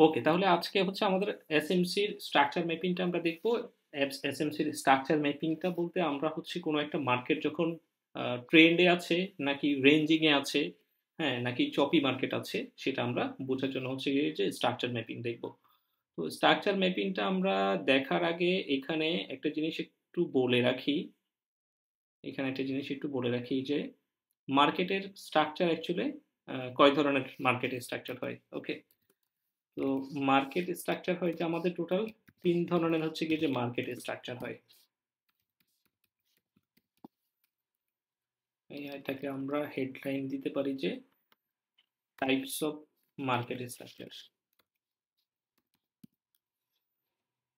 ওকে, তাহলে আজকে হচ্ছে আমাদের এসএমসির স্ট্রাকচার ম্যাপিংটা আমরা দেখব। এসএমসির স্ট্রাকচার ম্যাপিংটা বলতে আমরা হচ্ছে কোনো একটা মার্কেট যখন ট্রেন্ডে আছে নাকি রেঞ্জিং এ আছে, হ্যাঁ, নাকি চপি মার্কেট আছে, সেটা আমরা বোঝার জন্য হচ্ছে গিয়ে যে স্ট্রাকচার ম্যাপিং দেখব। তো স্ট্রাকচার ম্যাপিংটা আমরা দেখার আগে এখানে একটা জিনিস একটু বলে রাখি। এখানে একটা জিনিস একটু বলে রাখি যে মার্কেটের স্ট্রাকচার অ্যাকচুয়ালি কয় ধরনের মার্কেটের স্ট্রাকচার হয়। ওকে, তো মার্কেট স্ট্রাকচার হয় যে আমাদের টোটাল ৩ ধরনের হচ্ছে গিয়ে যে মার্কেট স্ট্রাকচার হয়। এটাকে আমরা হেডলাইন দিতে পারি যে types of market structure.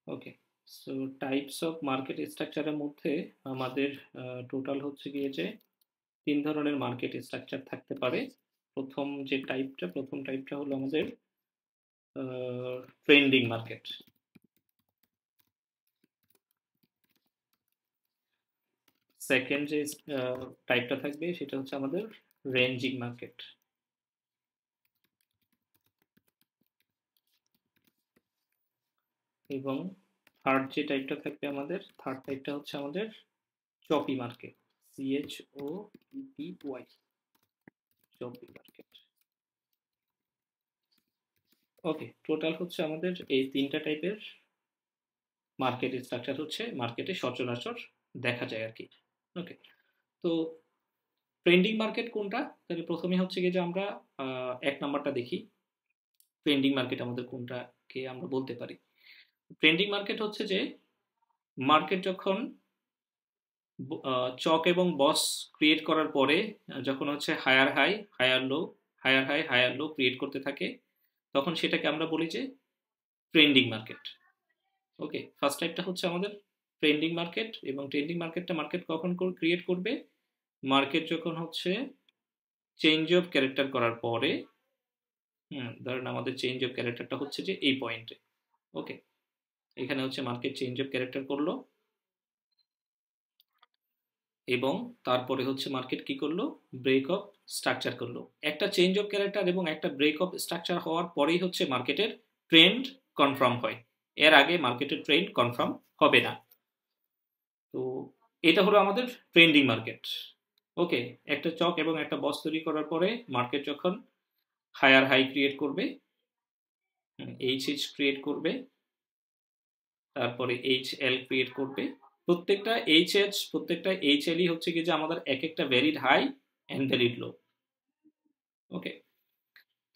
Okay, so types of market স্ট্রাকচারের মধ্যে আমাদের টোটাল হচ্ছে গিয়ে যে ৩ ধরনের মার্কেট স্ট্রাকচার থাকতে পারে। প্রথম টাইপটা হলো আমাদের ট্রেন্ডিং মার্কেট। সেকেন্ড যে টাইপটা থাকবে সেটা হচ্ছে আমাদের রেঞ্জিং মার্কেট। এবং থার্ড যে টাইপটা থাকবে আমাদের, থার্ড টাইপটা হচ্ছে আমাদের চপি মার্কেট, CHOPPY, চপি মার্কেট। ওকে, টোটাল হচ্ছে আমাদের এই ৩টা টাইপের মার্কেট স্ট্রাকচার হচ্ছে মার্কেটে সচরাচর দেখা যায় আর কি। ওকে, তো ট্রেন্ডিং মার্কেট কোনটা? তাহলে প্রথমে হচ্ছে গিয়ে যে আমরা ১ নাম্বারটা দেখি। ট্রেন্ডিং মার্কেট আমাদের কোনটাকে আমরা বলতে পারি। ট্রেন্ডিং মার্কেট হচ্ছে যে মার্কেট যখন চক এবং বস ক্রিয়েট করার পরে যখন হচ্ছে higher high higher low, higher high higher low create করতে থাকে, তখন সেটাকে আমরা বলি যে ট্রেন্ডিং মার্কেট। ওকে, ফার্স্ট টাইপটা হচ্ছে আমাদের ট্রেন্ডিং মার্কেট। এবং ট্রেন্ডিং মার্কেট কখন ক্রিয়েট করবে? মার্কেট যখন হচ্ছে চেঞ্জ অফ ক্যারেক্টার করার পরে, ধরেন আমাদের চেঞ্জ অফ ক্যারেক্টারটা হচ্ছে যে এই পয়েন্টে। ওকে, এখানে হচ্ছে মার্কেট চেঞ্জ অফ ক্যারেক্টার করলো এবং তারপরে হচ্ছে মার্কেট কি করলো? ব্রেক অফ স্ট্রাকচার করলো। একটা চেঞ্জ অফ ক্যারেক্টার এবং একটা ব্রেক অফ স্ট্রাকচার হওয়ার পরেই হচ্ছে মার্কেটের ট্রেন্ড কনফার্ম হয়। এর আগে মার্কেটের ট্রেন্ড কনফার্ম হবে না। তো এটা হলো আমাদের ট্রেন্ডিং মার্কেট। ওকে, একটা চক এবং একটা বস তৈরি করার পরে মার্কেট যখন হায়ার হাই ক্রিয়েট করবে, এইচ ক্রিয়েট করবে, তারপরে HL ক্রিয়েট করবে। প্রত্যেকটা HLই হচ্ছে কি যে আমাদের এক একটা valid high and valid low. ওকে,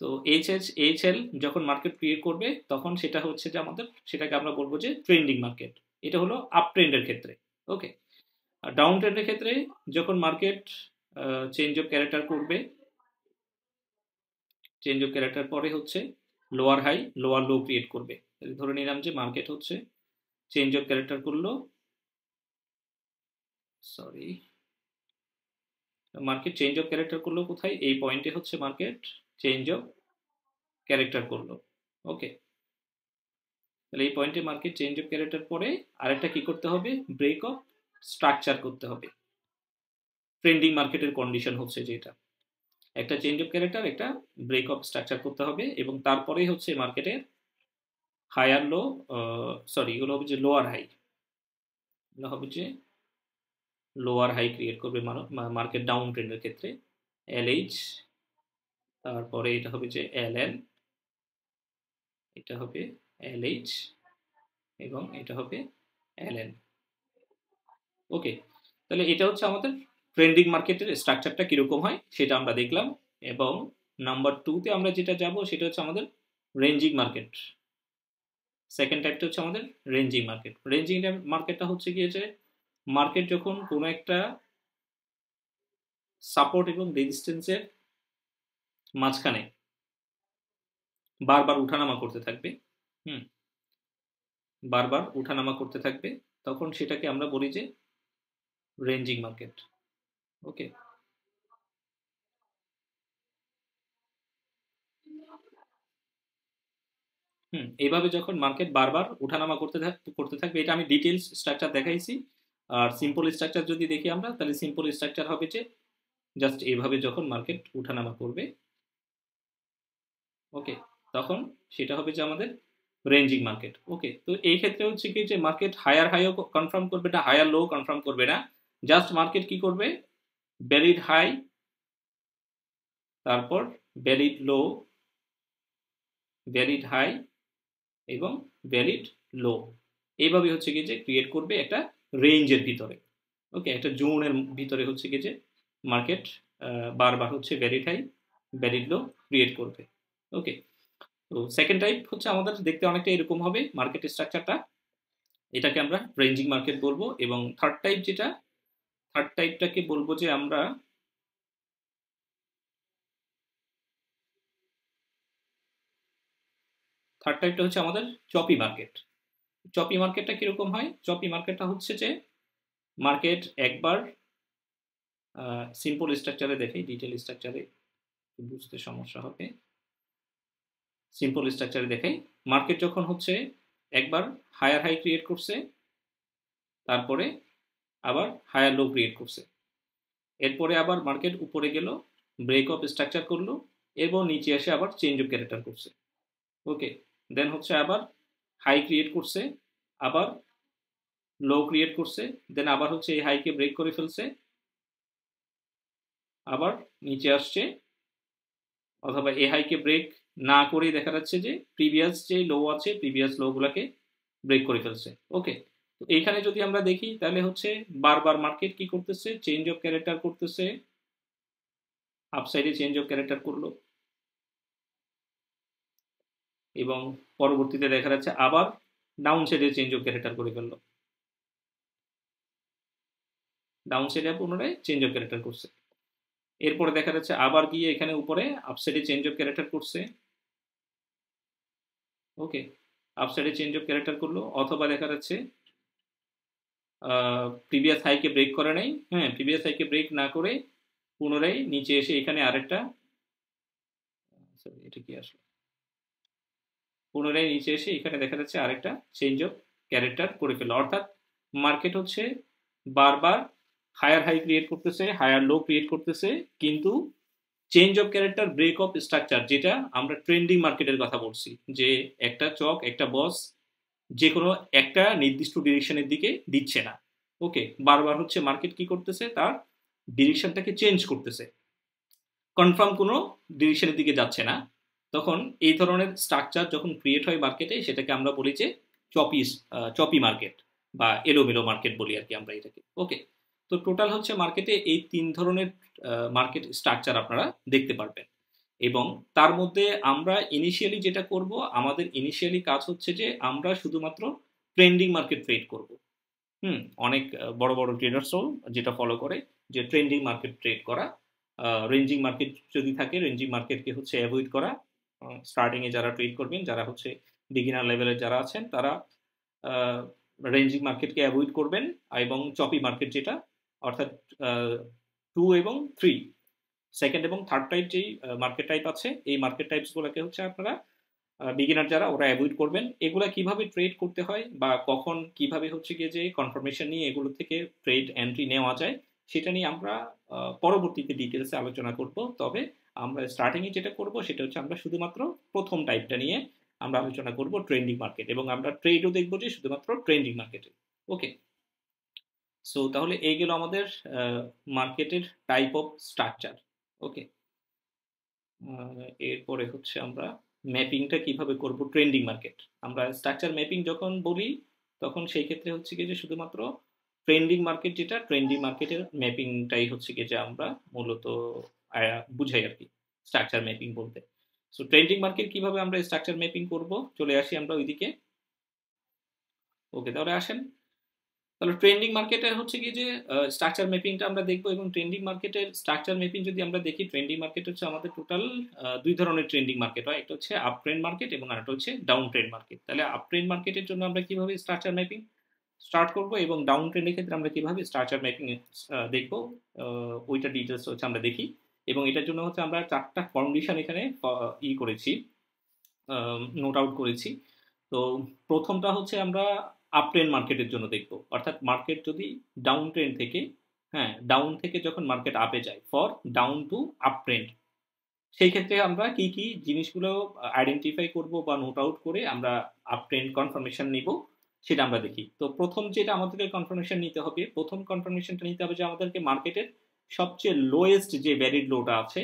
তো HL যখন মার্কেট ক্রিয়েট করবে তখন সেটা হচ্ছে যে আমাদের, সেটাকে আমরা বলবো যে ট্রেন্ডিং মার্কেট। এটা হলো আপ ট্রেন্ডের ক্ষেত্রে। ওকে, আর ডাউন ট্রেন্ডের ক্ষেত্রে যখন মার্কেট চেঞ্জ অফ ক্যারেক্টার করবে, চেঞ্জ অফ ক্যারেক্টার পরে হচ্ছে lower high lower low create করবে। ধরে নিলাম যে মার্কেট হচ্ছে চেঞ্জ অফ ক্যারেক্টার করলো, sorry, market change of character করলো কোথায়? এই পয়েন্টে হচ্ছে মার্কেট চেঞ্জ অফ ক্যারেক্টার করলো। ওকে, তাহলে এই পয়েন্টে মার্কেট চেঞ্জ অফ ক্যারেক্টার পরে আরেকটা কি করতে হবে? ব্রেক অফ স্ট্রাকচার করতে হবে। ট্রেন্ডিং মার্কেটের কন্ডিশন হচ্ছে যেটা, একটা চেঞ্জ অফ ক্যারেক্টার, একটা ব্রেক অফ স্ট্রাকচার করতে হবে এবং তারপরেই হচ্ছে মার্কেটের হায়ার লো, সরি, এগুলো হবে যে লোয়ার হাই, এগুলো হবে যে লোয়ার হাই ক্রিয়েট করবে মার্কেট ডাউন ট্রেন্ডের ক্ষেত্রে। LH, তারপরে এটা হবে যে LL, এটা হবে LH এবং এটা হবে LL। ওকে, তাহলে এটা হচ্ছে আমাদের ট্রেন্ডিং মার্কেটের স্ট্রাকচারটা কিরকম হয় সেটা আমরা দেখলাম। এবং নাম্বার 2তে আমরা যেটা যাব সেটা হচ্ছে আমাদের রেঞ্জিং মার্কেট। সেকেন্ড টাইপটা হচ্ছে আমাদের রেঞ্জিং মার্কেট। রেঞ্জিং মার্কেটটা হচ্ছে গিয়ে যে মার্কেট যখন কোনো একটা সাপোর্ট এবং রেজিস্ট্যান্সের মাঝখানে বারবার উঠানামা করতে থাকবে, বারবার উঠানামা করতে থাকবে, তখন সেটাকে আমরা বলি যে রেঞ্জিং মার্কেট। ওকে, এইভাবে যখন মার্কেট বারবার উঠানামা করতে থাকবে, এটা আমি ডিটেলস স্ট্রাকচার দেখাইছি। আর সিম্পল স্ট্রাকচার যদি দেখি আমরা, তাহলে সিম্পল স্ট্রাকচার হবে যে জাস্ট এইভাবে যখন মার্কেট উঠানামা করবে। ওকে, তখন সেটা হবে যে আমাদের রেঞ্জিং মার্কেট। ওকে, তো এই ক্ষেত্রে হচ্ছে কি যে মার্কেট হায়ার হাইও কনফার্ম করবে না, হায়ার লো কনফার্ম করবে না, জাস্ট মার্কেট কি করবে, ভ্যালিড হাই, তারপর ভ্যালিড লো, ভ্যালিড হাই এবং ভ্যালিড লো, এইভাবে হচ্ছে কি যে ক্রিয়েট করবে একটা রেঞ্জের ভিতরে। ওকে, একটা জোনের ভিতরে হচ্ছে কি যে মার্কেট বারবার হচ্ছে valid high valid low create করবে। ওকে, তো সেকেন্ড টাইপ হচ্ছে আমাদের দেখতে অনেকটা এরকম হবে মার্কেট স্ট্রাকচারটা, এটাকে আমরা রেঞ্জিং মার্কেট বলবো। এবং থার্ড টাইপ যেটা, থার্ড টাইপটাকে বলবো যে আমরা থার্ড টাইপটা হচ্ছে আমাদের চপি মার্কেট। চপি মার্কেটটা কিরকম হয়, চপি মার্কেটটা হচ্ছে যে মার্কেট একবার সিম্পল স্ট্রাকচারে দেখে, ডিটেল স্ট্রাকচারে বুঝতে সমস্যা হবে, সিম্পল স্ট্রাকচারে দেখাই। মার্কেট যখন হচ্ছে একবার হায়ার হাই ক্রিয়েট করছে, তারপরে আবার হায়ার লো ক্রিয়েট করছে, এরপরে আবার মার্কেট উপরে গেল, ব্রেক অফ স্ট্রাকচার করলো, এবং নিচে এসে আবার চেঞ্জ অফ ক্যারেক্টার করছে। ওকে, দেন হচ্ছে আবার হাই ক্রিয়েট করছে, আবার লো ক্রিয়েট করছে, দেন আবার হচ্ছে এই হাইকে ব্রেক করে ফেলছে, আবার নিচে আসছে, অথবা এই হাইকে ব্রেক না করেই দেখা যাচ্ছে যে প্রিভিয়াস যে লো আছে প্রিভিয়াস লো গুলাকে ব্রেক করে ফেলছে। ওকে, তো এইখানে যদি আমরা দেখি তাহলে হচ্ছে বারবার মার্কেট কি করতেছে, চেঞ্জ অফ ক্যারেক্টার করতেছে, আপসাইডে চেঞ্জ অফ ক্যারেক্টার করলো, এবং পরবর্তীতে দেখা যাচ্ছে আবার ডাউন সাইডে চেঞ্জ অফ ক্যারেক্টার করে ফেললো, ডাউন সাইডে পুনরায় চেঞ্জ অফ ক্যারেক্টার করছে, এরপরে দেখা যাচ্ছে আবার গিয়ে এখানে উপরে আপসাইডে চেঞ্জ অফ ক্যারেক্টার করছে। ওকে, আপসাইডে চেঞ্জ অফ ক্যারেক্টার করলো, অথবা দেখা যাচ্ছে প্রিভিয়াস হাইকে ব্রেক করে নাই, হ্যাঁ প্রিভিয়াস হাইকে ব্রেক না করে পুনরায় নিচে এসে এখানে আরেকটা, এটা কি আসলে, পুনরায় নিচে এসে এখানে দেখা যাচ্ছে আরেকটা চেঞ্জ অফ ক্যারেক্টার করে ফেললো। অর্থাৎ মার্কেট হচ্ছে বারবার হায়ার হাই ক্রিয়েট করতেছে, হায়ার লো ক্রিয়েট করতেছে, কিন্তু change of character, break of structure, যেটা আমরা ট্রেন্ডিং মার্কেটের কথা বলছি, যে একটা চক একটা বস যে কোনো একটা নির্দিষ্ট ডিরেকশনের দিকে দিচ্ছে না। ওকে, বারবার হচ্ছে মার্কেট কি করতেছে, তার ডিরেকশনটাকে চেঞ্জ করতেছে, কনফার্ম কোনো ডিরেকশনের দিকে যাচ্ছে না। তখন এই ধরনের স্ট্রাকচার যখন ক্রিয়েট হয় মার্কেটে, সেটাকে আমরা বলি যে চপি, চপি মার্কেট বা এলোমেলো মার্কেট বলি আর কি আমরা এটাকে। ওকে, তো টোটাল হচ্ছে মার্কেটে এই তিন ধরনের মার্কেট স্ট্রাকচার আপনারা দেখতে পারবেন। এবং তার মধ্যে আমরা ইনিশিয়ালি যেটা করব, আমাদের ইনিশিয়ালি কাজ হচ্ছে যে আমরা শুধুমাত্র ট্রেন্ডিং মার্কেট ট্রেড করব। অনেক বড় বড় ট্রেডার্সও যেটা ফলো করে যে ট্রেন্ডিং মার্কেট ট্রেড করা, রেঞ্জিং মার্কেট যদি থাকে রেঞ্জিং মার্কেটকে হচ্ছে অ্যাভয়েড করা। স্টার্টিংয়ে যারা ট্রেড করবেন, যারা হচ্ছে বিগিনার লেভেলের যারা আছেন, তারা রেঞ্জিং মার্কেটকে অ্যাভয়েড করবেন, এবং চপি মার্কেট যেটা, অর্থাৎ 2 এবং 3, সেকেন্ড এবং থার্ড টাইপ যেই মার্কেট টাইপ আছে, এই মার্কেট টাইপসগুলোকে হচ্ছে আপনারা বিগিনার যারা, ওরা অ্যাভয়েড করবেন। এগুলা কিভাবে ট্রেড করতে হয় বা কখন কিভাবে হচ্ছে গিয়ে যে কনফার্মেশন নিয়ে এগুলো থেকে ট্রেড এন্ট্রি নেওয়া যায়, সেটা নিয়ে আমরা পরবর্তীতে ডিটেলসে আলোচনা করব। তবে আমরা স্টার্টিংয়ে যেটা করব সেটা হচ্ছে আমরা শুধুমাত্র প্রথম টাইপটা নিয়ে আমরা আলোচনা করব, ট্রেন্ডিং মার্কেট, এবং আমরা ট্রেডও দেখব যে শুধুমাত্র ট্রেন্ডিং মার্কেটে। ওকে, সো তাহলে এই গেল আমাদের মার্কেটের টাইপ অফ স্ট্রাকচার। ওকে, এরপরে হচ্ছে আমরা ম্যাপিংটা কিভাবে করব ট্রেন্ডিং মার্কেট। আমরা স্ট্রাকচার ম্যাপিং যখন বলি, তখন সেই ক্ষেত্রে হচ্ছে কি যে শুধুমাত্র ট্রেন্ডিং মার্কেট, যেটা ট্রেন্ডিং মার্কেটের ম্যাপিংটাই হচ্ছে কি যে আমরা মূলত বুঝাই আর কি স্ট্রাকচার ম্যাপিং বলতে। সো ট্রেন্ডিং মার্কেট কিভাবে আমরা স্ট্রাকচার ম্যাপিং করব, চলে আসি আমরা ওইদিকে। ওকে, তাহলে আসেন। তাহলে ট্রেন্ডিং মার্কেটের হচ্ছে কি যে স্ট্রাকচার ম্যাপিংটা আমরা দেখবো। এবং ট্রেন্ডিং মার্কেটের স্ট্রাকচার ম্যাপিং যদি আমরা দেখি, ট্রেন্ডিং মার্কেট হচ্ছে আমাদের টোটাল দুই ধরনের ট্রেন্ডিং মার্কেট হয়, একটা হচ্ছে আপ ট্রেন্ড মার্কেট এবং আরেকটা হচ্ছে ডাউন ট্রেন্ড মার্কেট। তাহলে আপ ট্রেন্ড মার্কেটের জন্য আমরা কিভাবে স্ট্রাকচার ম্যাপিং স্টার্ট করব, এবং ডাউন ট্রেন্ডের ক্ষেত্রে আমরা কিভাবে স্ট্রাকচার ম্যাপিং দেখবো, ওইটা ডিটেলস হচ্ছে আমরা দেখি। এবং এটার জন্য হচ্ছে আমরা 4টা কন্ডিশন এখানে করেছি, নোট আউট করেছি। তো প্রথমটা হচ্ছে আমরা আপ ট্রেন্ড মার্কেটের জন্য দেখব, অর্থাৎ মার্কেট যদি ডাউন ট্রেন্ড থেকে, হ্যাঁ ডাউন থেকে যখন মার্কেট আপে যায়, for down to up trend, সেই ক্ষেত্রে আমরা কি কি জিনিসগুলো আইডেন্টিফাই করব বা নোট আউট করে আমরা আপ ট্রেন্ড কনফার্মেশন নিব সেটা আমরা দেখি। তো প্রথম যেটা আমাদেরকে কনফার্মেশন নিতে হবে, প্রথম কনফার্মেশনটা নিতে হবে যে আমাদেরকে মার্কেটের সবচেয়ে লোয়েস্ট যে ভ্যালিড লোটা আছে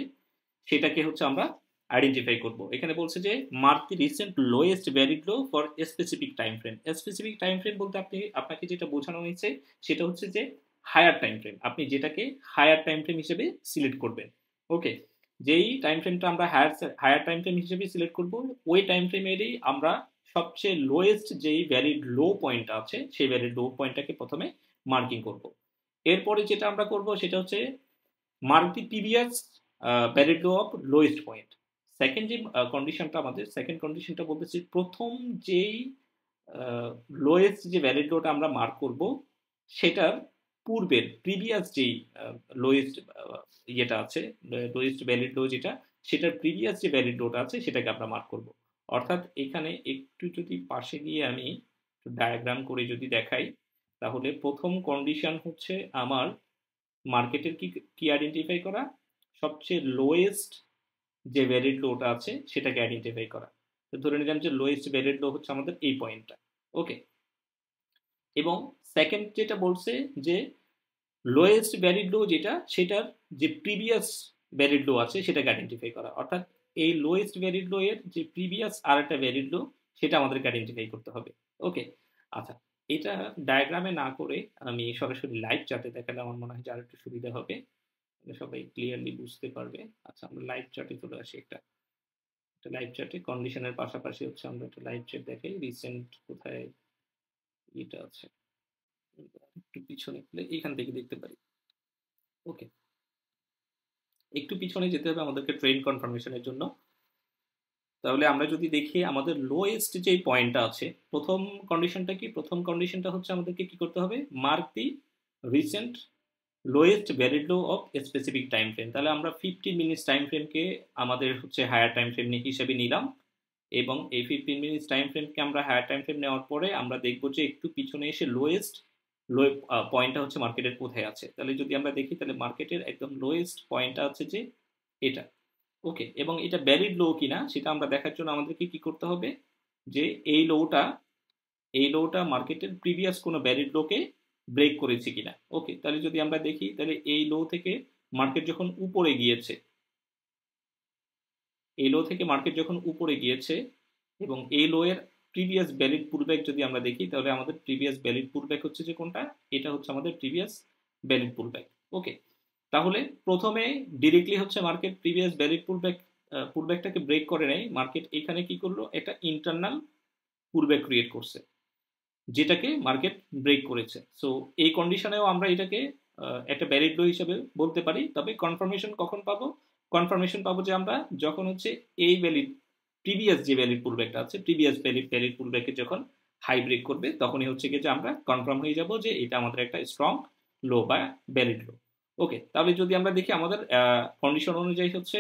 সেটাকে হচ্ছে আমরা আইডেন্টিফাই করব। এখানে বলছে যে mark the recent lowest valid low for specific time frame. Specific time frame বলতে আপনাকে যেটা বোঝানো হয়েছে সেটা হচ্ছে যে হায়ার টাইম ফ্রেম, আপনি যেটাকে হায়ার টাইম ফ্রেম হিসেবে সিলেক্ট করবেন। ওকে, যেই টাইম ফ্রেমটা আমরা হায়ার টাইম ফ্রেম হিসেবে সিলেক্ট করব, ওই টাইম ফ্রেমেরই আমরা সবচেয়ে লোয়েস্ট যেই ভ্যালিড লো পয়েন্ট আছে সেই ভ্যালিড লো পয়েন্টটাকে প্রথমে মার্কিং করব। এরপরে যেটা আমরা করব সেটা হচ্ছে mark the previous valid low of lowest point. Second যে কন্ডিশনটা, আমাদের সেকেন্ড কন্ডিশনটা বলতেছি প্রথম যেই লোয়েস্ট যে ভ্যালিড লোটা আমরা মার্ক করব সেটার পূর্বের প্রিভিয়াস যেই লোয়েস্ট ইয়েটা আছে, লোয়েস্ট ভ্যালিড লো যেটা, সেটার প্রিভিয়াস যে ভ্যালিড লোটা আছে সেটাকে আমরা মার্ক করব। অর্থাৎ এখানে একটু যদি পাশে গিয়ে আমি ডায়াগ্রাম করে যদি দেখাই, তাহলে প্রথম কন্ডিশন হচ্ছে আমার মার্কেটের কি আইডেন্টিফাই করা, সবচেয়ে লোয়েস্ট যে ভ্যালিড লোটা আছে সেটাকে আইডেন্টিফাই করা। তো ধরে নিলাম যে লোয়েস্ট ভ্যালিড লো হচ্ছে আমাদের এই পয়েন্টটা। ওকে, এবং সেকেন্ড যেটা বলছে যে লোয়েস্ট ভ্যালিড লো যেটা, সেটার যে প্রিভিয়াস ভ্যালিড লো আছে সেটাকে আইডেন্টিফাই করা। অর্থাৎ এই লোয়েস্ট ভ্যালিড লো এর যে প্রিভিয়াস আর একটা ভ্যালিড লো সেটা আমাদেরকে আইডেন্টিফাই করতে হবে। ওকে, আচ্ছা, এটা ডায়াগ্রামে না করে আমি সরাসরি লাইভ চার্টে দেখালে আমার মনে হয় যে আরেকটু সুবিধা হবে, সবাই ক্লিয়ারলি বুঝতে পারবে। আচ্ছা, আমরা লাইভ চার্টে চলে আসি। একটা লাইভ চার্টে কন্ডিশনের পাশাপাশি হচ্ছে আমরা একটা লাইভ চার্ট দেখাই। রিসেন্ট কোথায় এটা আছে, একটু পিছনে এখান থেকে দেখতে পারি। ওকে, একটু পিছনে যেতে হবে আমাদেরকে ট্রেন্ড কনফার্মেশনের জন্য। তাহলে আমরা যদি দেখি আমাদের লোয়েস্ট যে পয়েন্টটা আছে, প্রথম কন্ডিশনটা কি, প্রথম কন্ডিশনটা হচ্ছে আমাদেরকে কি করতে হবে, mark the recent lowest valid low of specific time frame. তাহলে আমরা 15 মিনিটস টাইম ফ্রেমকে আমাদের হচ্ছে হায়ার টাইম ফ্রেম হিসেবে নিলাম, এবং এই 15 মিনিটস টাইম ফ্রেমকে আমরা হায়ার টাইম ফ্রেম নেওয়ার পরে আমরা দেখবো যে একটু পিছনে এসে লোয়েস্ট পয়েন্টটা হচ্ছে মার্কেটের কোথায় আছে। তাহলে যদি আমরা দেখি তাহলে মার্কেটের একদম লোয়েস্ট পয়েন্টটা আছে যে এটা। ওকে, এবং এটা ভ্যালিড লো কিনা সেটা আমরা দেখার জন্য আমাদেরকে কি করতে হবে, যে এই লোটা মার্কেটের প্রিভিয়াস কোনো ভ্যালিড লোকে ব্রেক করেছে কিনা। ওকে, তাহলে যদি আমরা দেখি তাহলে এই লো থেকে মার্কেট যখন উপরে গিয়েছে, এই লো থেকে মার্কেট যখন উপরে গিয়েছে এবং এই লো এর প্রিভিয়াস ভ্যালিড পুলব্যাক যদি আমরা দেখি, তাহলে আমাদের প্রিভিয়াস ভ্যালিড পুলব্যাক হচ্ছে যে কোনটা, এটা হচ্ছে আমাদের প্রিভিয়াস ভ্যালিড পুলব্যাক। ওকে, তাহলে প্রথমে ডিরেক্টলি হচ্ছে মার্কেট প্রিভিয়াস ভ্যালিড পুলব্যাকটাকে ব্রেক করে নেয়। মার্কেট এখানে কি করলো, একটা ইন্টারনাল পুলব্যাক ক্রিয়েট করছে যেটাকে মার্কেট ব্রেক করেছে। সো এই কন্ডিশনেও আমরা এটাকে একটা ভ্যালিড লো হিসেবে বলতে পারি। তবে কনফার্মেশন কখন পাবো, কনফার্মেশন পাবো যে আমরা যখন হচ্ছে এই ভ্যালিড প্রিভিয়াস যে ভ্যালিড পুলব্যাকটা আছে, প্রিভিয়াস ভ্যালিড পুলব্যাকে যখন হাই ব্রেক করবে, তখনই হচ্ছে কি যে আমরা কনফার্ম হয়ে যাব যে এটা আমাদের একটা স্ট্রং লো বা ভ্যালিড লো। ওকে, তাহলে যদি আমরা দেখি আমাদের কন্ডিশন অনুযায়ী হচ্ছে,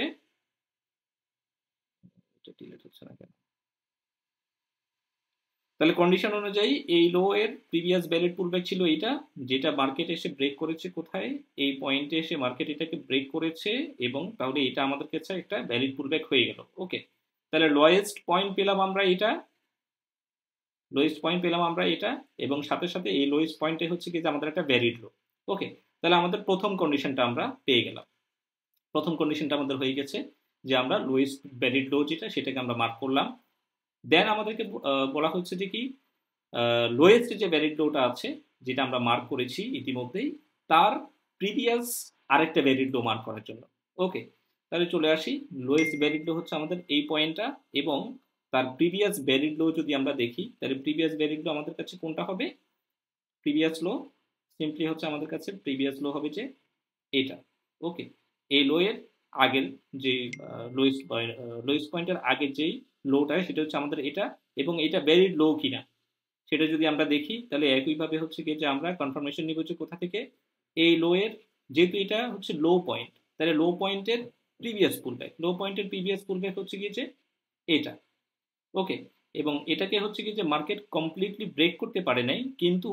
এটা ডিলিট হচ্ছে না কেন, তাহলে কন্ডিশন অনুযায়ী এই লো এর প্রিভিয়াস ভ্যালিড পুলব্যাক ছিল এটা, যেটা মার্কেট এসে ব্রেক করেছে কোথায়, এই পয়েন্টে এসে মার্কেট এটাকে ব্রেক করেছে, এবং তাহলে এটা আমাদের কাছে একটা ভ্যালিড পুলব্যাক হয়ে গেল। ওকে, তাহলে লোয়েস্ট পয়েন্ট পেলাম আমরা এটা, লোয়েস্ট পয়েন্ট পেলাম আমরা এটা, এবং সাথে সাথে এই লোয়েস্ট পয়েন্টে হচ্ছে কি যে আমাদের একটা ভ্যালিড লো। ওকে, তাহলে আমাদের প্রথম কন্ডিশনটা আমরা পেয়ে গেলাম। প্রথম কন্ডিশনটা আমাদের হয়ে গেছে যে আমরা লোয়েস্ট ভ্যালিড লো যেটা সেটাকে আমরা মার্ক করলাম। দেন আমাদেরকে বলা হচ্ছে যে কি, লোয়েস্ট যে ভ্যালিড লোটা আছে যেটা আমরা মার্ক করেছি ইতিমধ্যেই, তার প্রিভিয়াস আরেকটা ভ্যালিড লো মার্ক করার জন্য। ওকে, তাহলে চলে আসি, লোয়েস্ট ভ্যালিড লো হচ্ছে আমাদের এই পয়েন্টটা, এবং তার প্রিভিয়াস ভ্যালিড লো যদি আমরা দেখি, তাহলে প্রিভিয়াস ভ্যালিড লো আমাদের কাছে কোনটা হবে, প্রিভিয়াস লো সিম্পলি হচ্ছে আমাদের কাছে প্রিভিয়াস লো হবে যে এটা। ওকে, এই লো এর আগের যে লোয়েস্ট পয়েন্টের আগের যেই লোটা সেটা হচ্ছে আমাদের এটা, এবং এটা ভ্যালিড লো কিনা সেটা যদি আমরা দেখি, তাহলে একইভাবে হচ্ছে কি যে আমরা কনফার্মেশন নিব যে কোথা থেকে, এই লো এর, যেহেতু এটা হচ্ছে লো পয়েন্ট, তাহলে লো পয়েন্টের প্রিভিয়াস পুলব্যাক হচ্ছে কি যে এটা। ওকে, এবং এটাকে হচ্ছে কি যে মার্কেট কমপ্লিটলি ব্রেক করতে পারে নাই, কিন্তু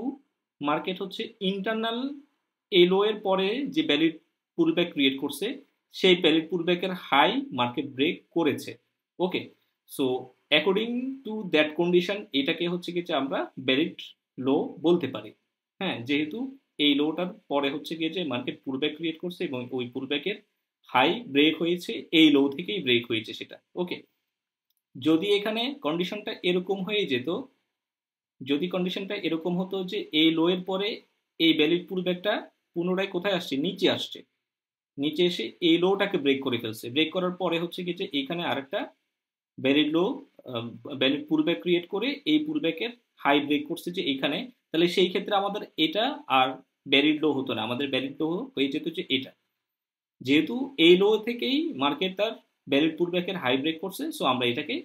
মার্কেট হচ্ছে ইন্টারনাল এই লো এর পরে যে ভ্যালিড পুলব্যাক ক্রিয়েট করছে, সেই ভ্যালিড পুলব্যাকের হাই মার্কেট ব্রেক করেছে। Okay, so according to that condition এটাকে হচ্ছে কি যে আমরা ভ্যালিড লো বলতে পারি। হ্যাঁ, যেহেতু এই লোটার পরে হচ্ছে গিয়ে যে মার্কেট পুলব্যাক ক্রিয়েট করছে এবং ওই পুলব্যাকের হাই ব্রেক হয়েছে, এই লো থেকেই ব্রেক হয়েছে সেটা। ওকে, যদি এখানে কন্ডিশনটা এরকম হয়ে যেত, যদি কন্ডিশনটা এরকম হতো যে এই লো এর পরে এই ভ্যালিড পুলব্যাকটা পুনরায় কোথায় আসছে, নিচে আসছে, নিচে এসে এই লোটাকে ব্রেক করে ফেলছে, ব্রেক করার পরে হচ্ছে কি যে এখানে আরেকটা ভ্যালিড লো ভ্যালিড পুলব্যাক ক্রিয়েট করে এই পুলব্যাকের হাই ব্রেক করছে যে এইখানে, তাহলে সেই ক্ষেত্রে আমাদের এটা আর ভ্যালিড লো হতো না, আমাদের ভ্যালিড লো হয়ে যেত যে এটা। যেহেতু এই লো থেকেই মার্কেট তার ভ্যালিড পুলব্যাকের হাই ব্রেক করছে, সো আমরা এটাকে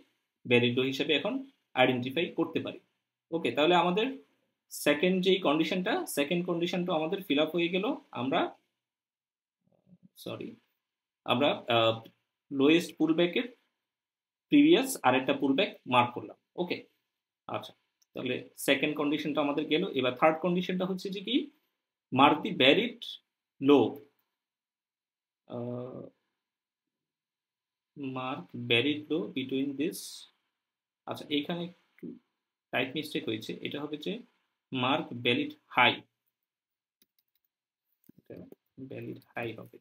ভ্যালিড লো হিসেবে এখন আইডেন্টিফাই করতে পারি। ওকে, তাহলে আমাদের সেকেন্ড যেই কন্ডিশনটা, সেকেন্ড কন্ডিশনটা আমাদের ফিল আপ হয়ে গেল। আমরা আমরা লোয়েস্ট পুলব্যাকের প্রিভিয়াস আরেকটা পুলব্যাক মার্ক করলাম। ওকে, আচ্ছা, তাহলে সেকেন্ড কন্ডিশনটা আমাদের গেল। এবার থার্ড কন্ডিশনটা হচ্ছে যে কি, mark the valid low, mark valid low between this. আচ্ছা, এইখানে একটু টাইপ মিস্টেক হয়েছে, এটা হবে যে mark valid high, valid high হবে।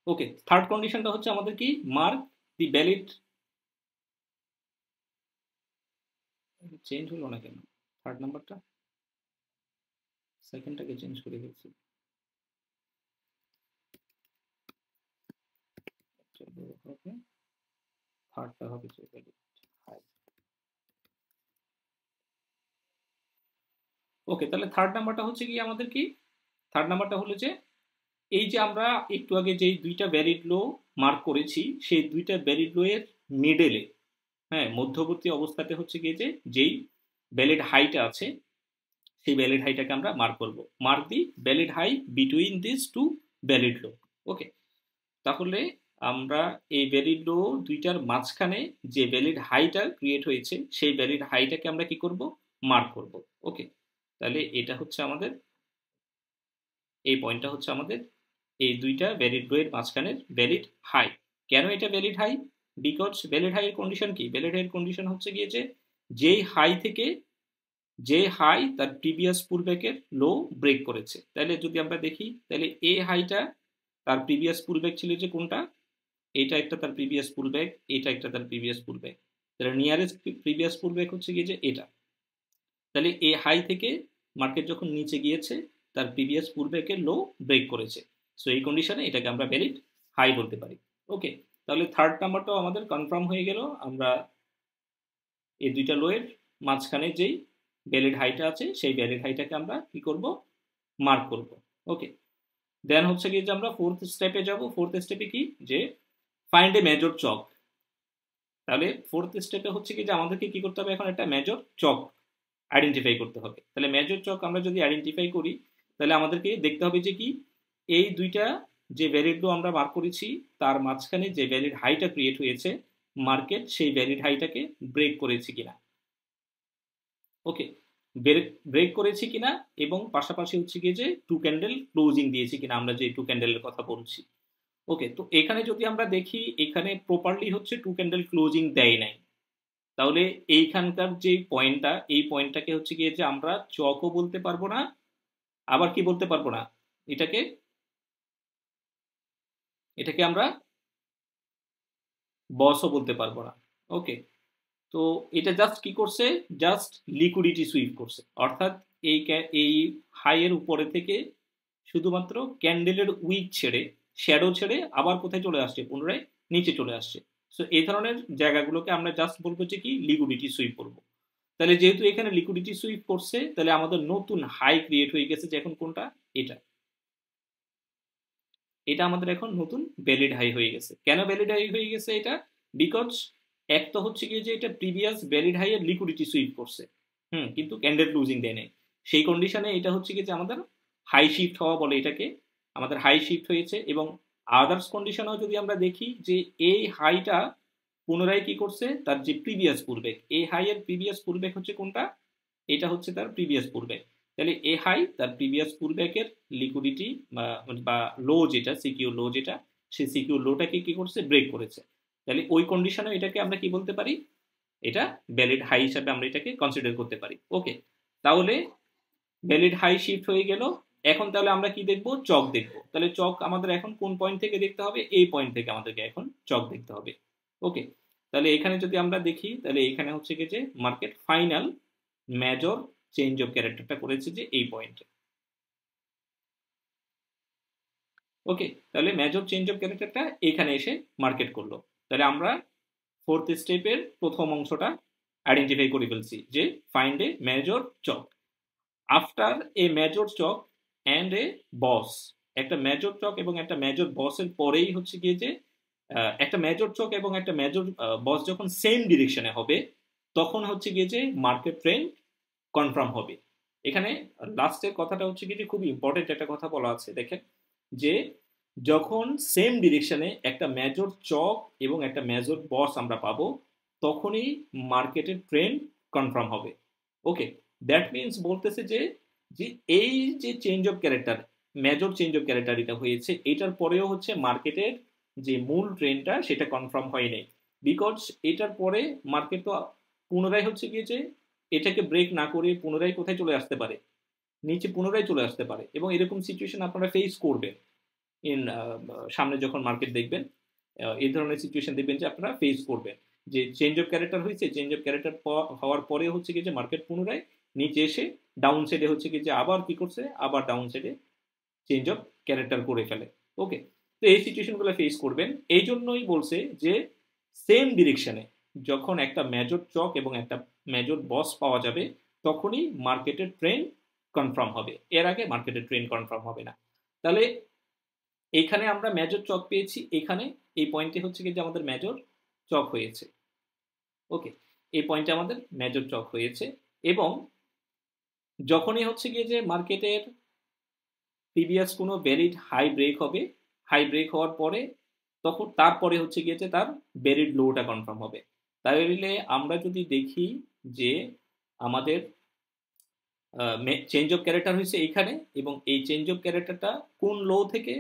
ওকে, থার্ড কন্ডিশনটা হচ্ছে আমাদের কি, মার্ক দি ভ্যালিড, চেঞ্জ হলো না কেন থার্ড নাম্বারটা, সেকেন্ডটাকে চেঞ্জ করে দিচ্ছি। থার্ডটা হবে যে ভ্যালিড হাই। ওকে, তাহলে থার্ড নাম্বারটা হচ্ছে কি আমাদের কি, থার্ড নাম্বারটা হলো যে এই যে আমরা একটু আগে যেই দুইটা ভ্যালিড লো মার্ক করেছি, সেই দুইটা ভ্যালিড লো এর মিডলে, হ্যাঁ মধ্যবর্তী অবস্থাতে হচ্ছে গিয়ে যে যেই ভ্যালিড হাইটা আছে, সেই ভ্যালিড হাইটাকে আমরা মার্ক করব, mark the valid high between this two valid low. Okay, তাহলে আমরা এই ভ্যালিড লো দুইটার মাঝখানে যে ভ্যালিড হাইটা ক্রিয়েট হয়েছে, সেই ভ্যালিড হাইটাকে আমরা কি করব, মার্ক করব। ওকে, তাহলে এটা হচ্ছে আমাদের, এই পয়েন্টটা হচ্ছে আমাদের এই দুইটা ভ্যালিড লো এর মাঝখানের ভ্যালিড হাই। কেন এটা valid high? Because valid high এর কন্ডিশন কি, ভ্যালিড হাই এর কন্ডিশন হচ্ছে গিয়ে যে যেই হাই থেকে যে হাই তার প্রিভিয়াস পুলব্যাকের লো ব্রেক করেছে। তাহলে যদি আমরা দেখি, তাহলে এই হাইটা তার প্রিভিয়াস পুলব্যাক ছিল যে কোনটা, এইটা একটা তার প্রিভিয়াস পুলব্যাক, এটা একটা তার প্রিভিয়াস পুলব্যাক, তাহলে নিয়ারেস্ট প্রিভিয়াস পুলব্যাক হচ্ছে গিয়ে যে এটা। তাহলে এই হাই থেকে মার্কেট যখন নিচে গিয়েছে, তার প্রিভিয়াস পুলব্যাকের লো ব্রেক করেছে, সো এই কন্ডিশনে এটাকে আমরা ভ্যালিড হাই বলতে পারি। ওকে, তাহলে থার্ড নাম্বারটাও আমাদের কনফার্ম হয়ে গেল, আমরা এই দুইটা লো এর মাঝখানে যেই ভ্যালিড হাইটা আছে, সেই ভ্যালিড হাইটাকে আমরা কি করব, মার্ক করব। ওকে, দেন হচ্ছে কি যে আমরা ফোর্থ স্টেপে যাব। ফোর্থ স্টেপে কি, যে ফাইন্ড এ মেজর চক। তাহলে ফোর্থ স্টেপে হচ্ছে কি যে আমাদেরকে কি করতে হবে, এখন একটা মেজর চক আইডেন্টিফাই করতে হবে। তাহলে মেজর চক আমরা যদি আইডেন্টিফাই করি, তাহলে আমাদেরকে দেখতে হবে যে কি, এই দুইটা যে ভ্যালিড লো আমরা মার্ক করেছি, তার মাঝখানে যে ভ্যালিড হাইটা ক্রিয়েট হয়েছে, মার্কেট সেই ভ্যালিড হাইটাকে ব্রেক করেছে কিনা। ওকে, ব্রেক করেছি কিনা, এবং পাশাপাশি হচ্ছে গিয়ে যে টু ক্যান্ডেল ক্লোজিং দিয়েছি কিনা, আমরা যে টু ক্যান্ডেলের কথা বলছি। ওকে, তো এখানে যদি আমরা দেখি, এখানে প্রপারলি হচ্ছে টু ক্যান্ডেল ক্লোজিং দেয় নাই, তাহলে এইখানকার যে পয়েন্টটা, এই পয়েন্টটাকে হচ্ছে গিয়ে যে আমরা চকও বলতে পারবো না, আবার কি বলতে পারবো না, এটাকে এটাকে আমরা বসও বলতে পারবো না। ওকে, তো এটা জাস্ট কি করছে, জাস্ট লিকুইডিটি সুইপ করছে, অর্থাৎ এই হাইয়ের উপরে থেকে শুধুমাত্র ক্যান্ডেলের উইক ছেড়ে, শ্যাডো ছেড়ে আবার কোথায় চলে আসছে, পুনরায় নিচে চলে আসছে। সো এই ধরনের জায়গাগুলোকে আমরা জাস্ট বলবো যে কি, লিকুইডিটি সুইপ করবো। তাহলে যেহেতু এখানে লিকুইডিটি সুইপ করছে, তাহলে আমাদের নতুন হাই ক্রিয়েট হয়ে গেছে, যে এখন কোনটা, এটা এটা আমাদের এখন নতুন ভ্যালিড হাই হয়ে গেছে। কেন ভ্যালিড হাই হয়ে গেছে এটা? বিকজ এক তো হচ্ছে কি যে এটা প্রিভিয়াস ভ্যালিড হাই এর লিকুইডিটি সুইপ করছে, কিন্তু ক্যান্ডেল ক্লোজিং দেয় নাই, সেই কন্ডিশনে এটা হচ্ছে কি যে আমাদের হাই শিফট হওয়া বলে এটাকে, আমাদের হাই শিফট হয়েছে। এবং আদার্স কন্ডিশনেও যদি আমরা দেখি যে এই হাইটা পুনরায় কি করছে, তার যে প্রিভিয়াস পুলব্যাক, এই হাই এর প্রিভিয়াস পুলব্যাক হচ্ছে কোনটা, এটা হচ্ছে তার প্রিভিয়াস পুলব্যাক, তাহলে এ হাই তার প্রিভিয়াস পুলব্যাকের লিকুইডিটি বা লো যেটা সিকিউর লো যেটা সেই সিকিউর লোটাকে কি করছে ব্রেক করেছে। তাহলে ওই কন্ডিশনে এটাকে আমরা কি বলতে পারি, এটা ভ্যালিড হাই হিসাবে আমরা এটাকে কনসিডার করতে পারি। ওকে, তাহলে ভ্যালিড হাই শিফট হয়ে গেল। এখন তাহলে আমরা কি দেখব, চক দেখব। তাহলে চক আমাদের এখন কোন পয়েন্ট থেকে দেখতে হবে, এই পয়েন্ট থেকে আমাদেরকে এখন চক দেখতে হবে। ওকে, তাহলে এখানে যদি আমরা দেখি তাহলে এখানে হচ্ছে কি যে market final major change of ক্যারেক্টারটা করেছে যে এই পয়েন্টে। ওকে, তাহলে মেজর চেঞ্জ অফ ক্যারেক্টারটা এখানে এসে মার্কেট করলো। তাহলে আমরা ফোর্থ স্টেপের প্রথম অংশটা আইডেন্টিফাই করে ফেলছি যে find a major CHoCH. After a major CHoCH and a BOS, একটা মেজর চক এবং একটা মেজর বসের পরেই হচ্ছে গিয়ে যে একটা মেজর চক এবং একটা মেজর বস যখন সেম ডিরেকশনে হবে তখন হচ্ছে গিয়ে যে মার্কেট ট্রেন্ড কনফার্ম হবে। এখানে লাস্টের কথাটা হচ্ছে কি যে খুব ইম্পর্টেন্ট একটা কথা বলা আছে, দেখেন যে যখন সেম ডিরেকশনে একটা মেজর চক এবং একটা মেজর বস আমরা পাবো তখনই মার্কেটের ট্রেন্ড কনফার্ম হবে। ওকে, দ্যাট মিনস বলতেছে যে যে এই যে change of character, major change of character এটা হয়েছে, এটার পরেও হচ্ছে মার্কেটের যে মূল ট্রেন্ডটা সেটা কনফার্ম হয় নাই। বিকজ এটার পরে মার্কেট তো পুনরায় হচ্ছে গিয়ে যে এটাকে ব্রেক না করে পুনরায় কোথায় চলে আসতে পারে, নিচে পুনরায় চলে আসতে পারে। এবং এরকম সিচুয়েশন আপনারা ফেস করবেন ইন সামনে যখন মার্কেট দেখবেন, এই ধরনের সিচুয়েশন দেখবেন যে আপনারা ফেস করবেন যে চেঞ্জ অফ ক্যারেক্টার হয়েছে, চেঞ্জ অফ ক্যারেক্টার হওয়ার পরে হচ্ছে কি যে মার্কেট পুনরায় নিচে এসে ডাউন সাইডে হচ্ছে কি যে আবার কি করছে, আবার ডাউন সাইডে চেঞ্জ অফ ক্যারেক্টার করে ফেলে। ওকে, তো এই সিচুয়েশনগুলো ফেস করবেন। এই জন্যই বলছে যে সেম ডিরেকশনে যখন একটা মেজর চক এবং একটা মেজর বস পাওয়া যাবে তখনই মার্কেটের ট্রেন্ড কনফার্ম হবে, এর আগে মার্কেটের ট্রেন্ড কনফার্ম হবে না। তাহলে এইখানে আমরা মেজর চক পেয়েছি, এখানে এই পয়েন্টে হচ্ছে কি যে আমাদের মেজর চক হয়েছে। ওকে, এই পয়েন্টে আমাদের মেজর চক হয়েছে এবং যখনই হচ্ছে গিয়ে যে মার্কেটের প্রিভিয়াস কোনো ভ্যালিড হাই ব্রেক হবে, হাই ব্রেক হওয়ার পরে তখন তারপরে হচ্ছে গিয়ে যে তার ভ্যালিড লোটা কনফার্ম হবে। তাহলে আমরা যদি দেখি যে আমাদের চেঞ্জ অফ ক্যারেক্টার হয়েছে এইখানে এবং এই চেঞ্জ অফ ক্যারেক্টারটা কোন লো থেকে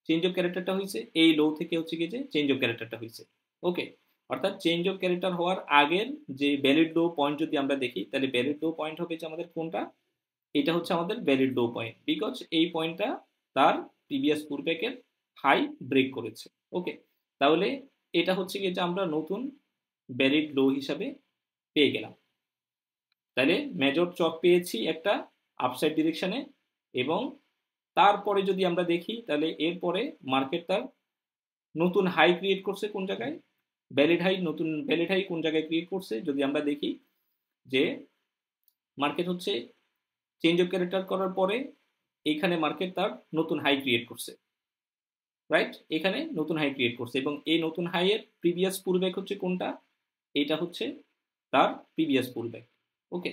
চেঞ্জ অফ ক্যারেক্টারটা হয়েছে, এই লো থেকে হচ্ছে গিয়ে যে চেঞ্জ অফ ক্যারেক্টারটা হয়েছে। ওকে, অর্থাৎ চেঞ্জ অফ ক্যারেক্টার হওয়ার আগের যে ভ্যালিড লো পয়েন্ট যদি আমরা দেখি তাহলে ভ্যালিড লো পয়েন্ট হবে যে আমাদের কোনটা, এটা হচ্ছে আমাদের ভ্যালিড লো পয়েন্ট, বিকজ এই পয়েন্টটা তার প্রিভিয়াস পুলব্যাকের হাই ব্রেক করেছে। ওকে, তাহলে এটা হচ্ছে কি যে আমরা নতুন ভ্যালিড লো হিসাবে পেয়ে গেলাম। তাহলে মেজর চক পেয়েছি একটা আপসাইড ডিরেকশনে এবং তারপরে যদি আমরা দেখি তাহলে এরপরে মার্কেট তার নতুন হাই ক্রিয়েট করছে কোন জায়গায়, ভ্যালিড হাই, নতুন ভ্যালিড হাই কোন জায়গায় ক্রিয়েট করছে যদি আমরা দেখি যে মার্কেট হচ্ছে চেঞ্জ অফ ক্যারেক্টার করার পরে এইখানে মার্কেট তার নতুন হাই ক্রিয়েট করছে, রাইট, এখানে নতুন হাই ক্রিয়েট করছে এবং এই নতুন হাইয়ের প্রিভিয়াস পুলব্যাক হচ্ছে কোনটা, এটা হচ্ছে তার প্রিভিয়াস পুলব্যাক। ওকে,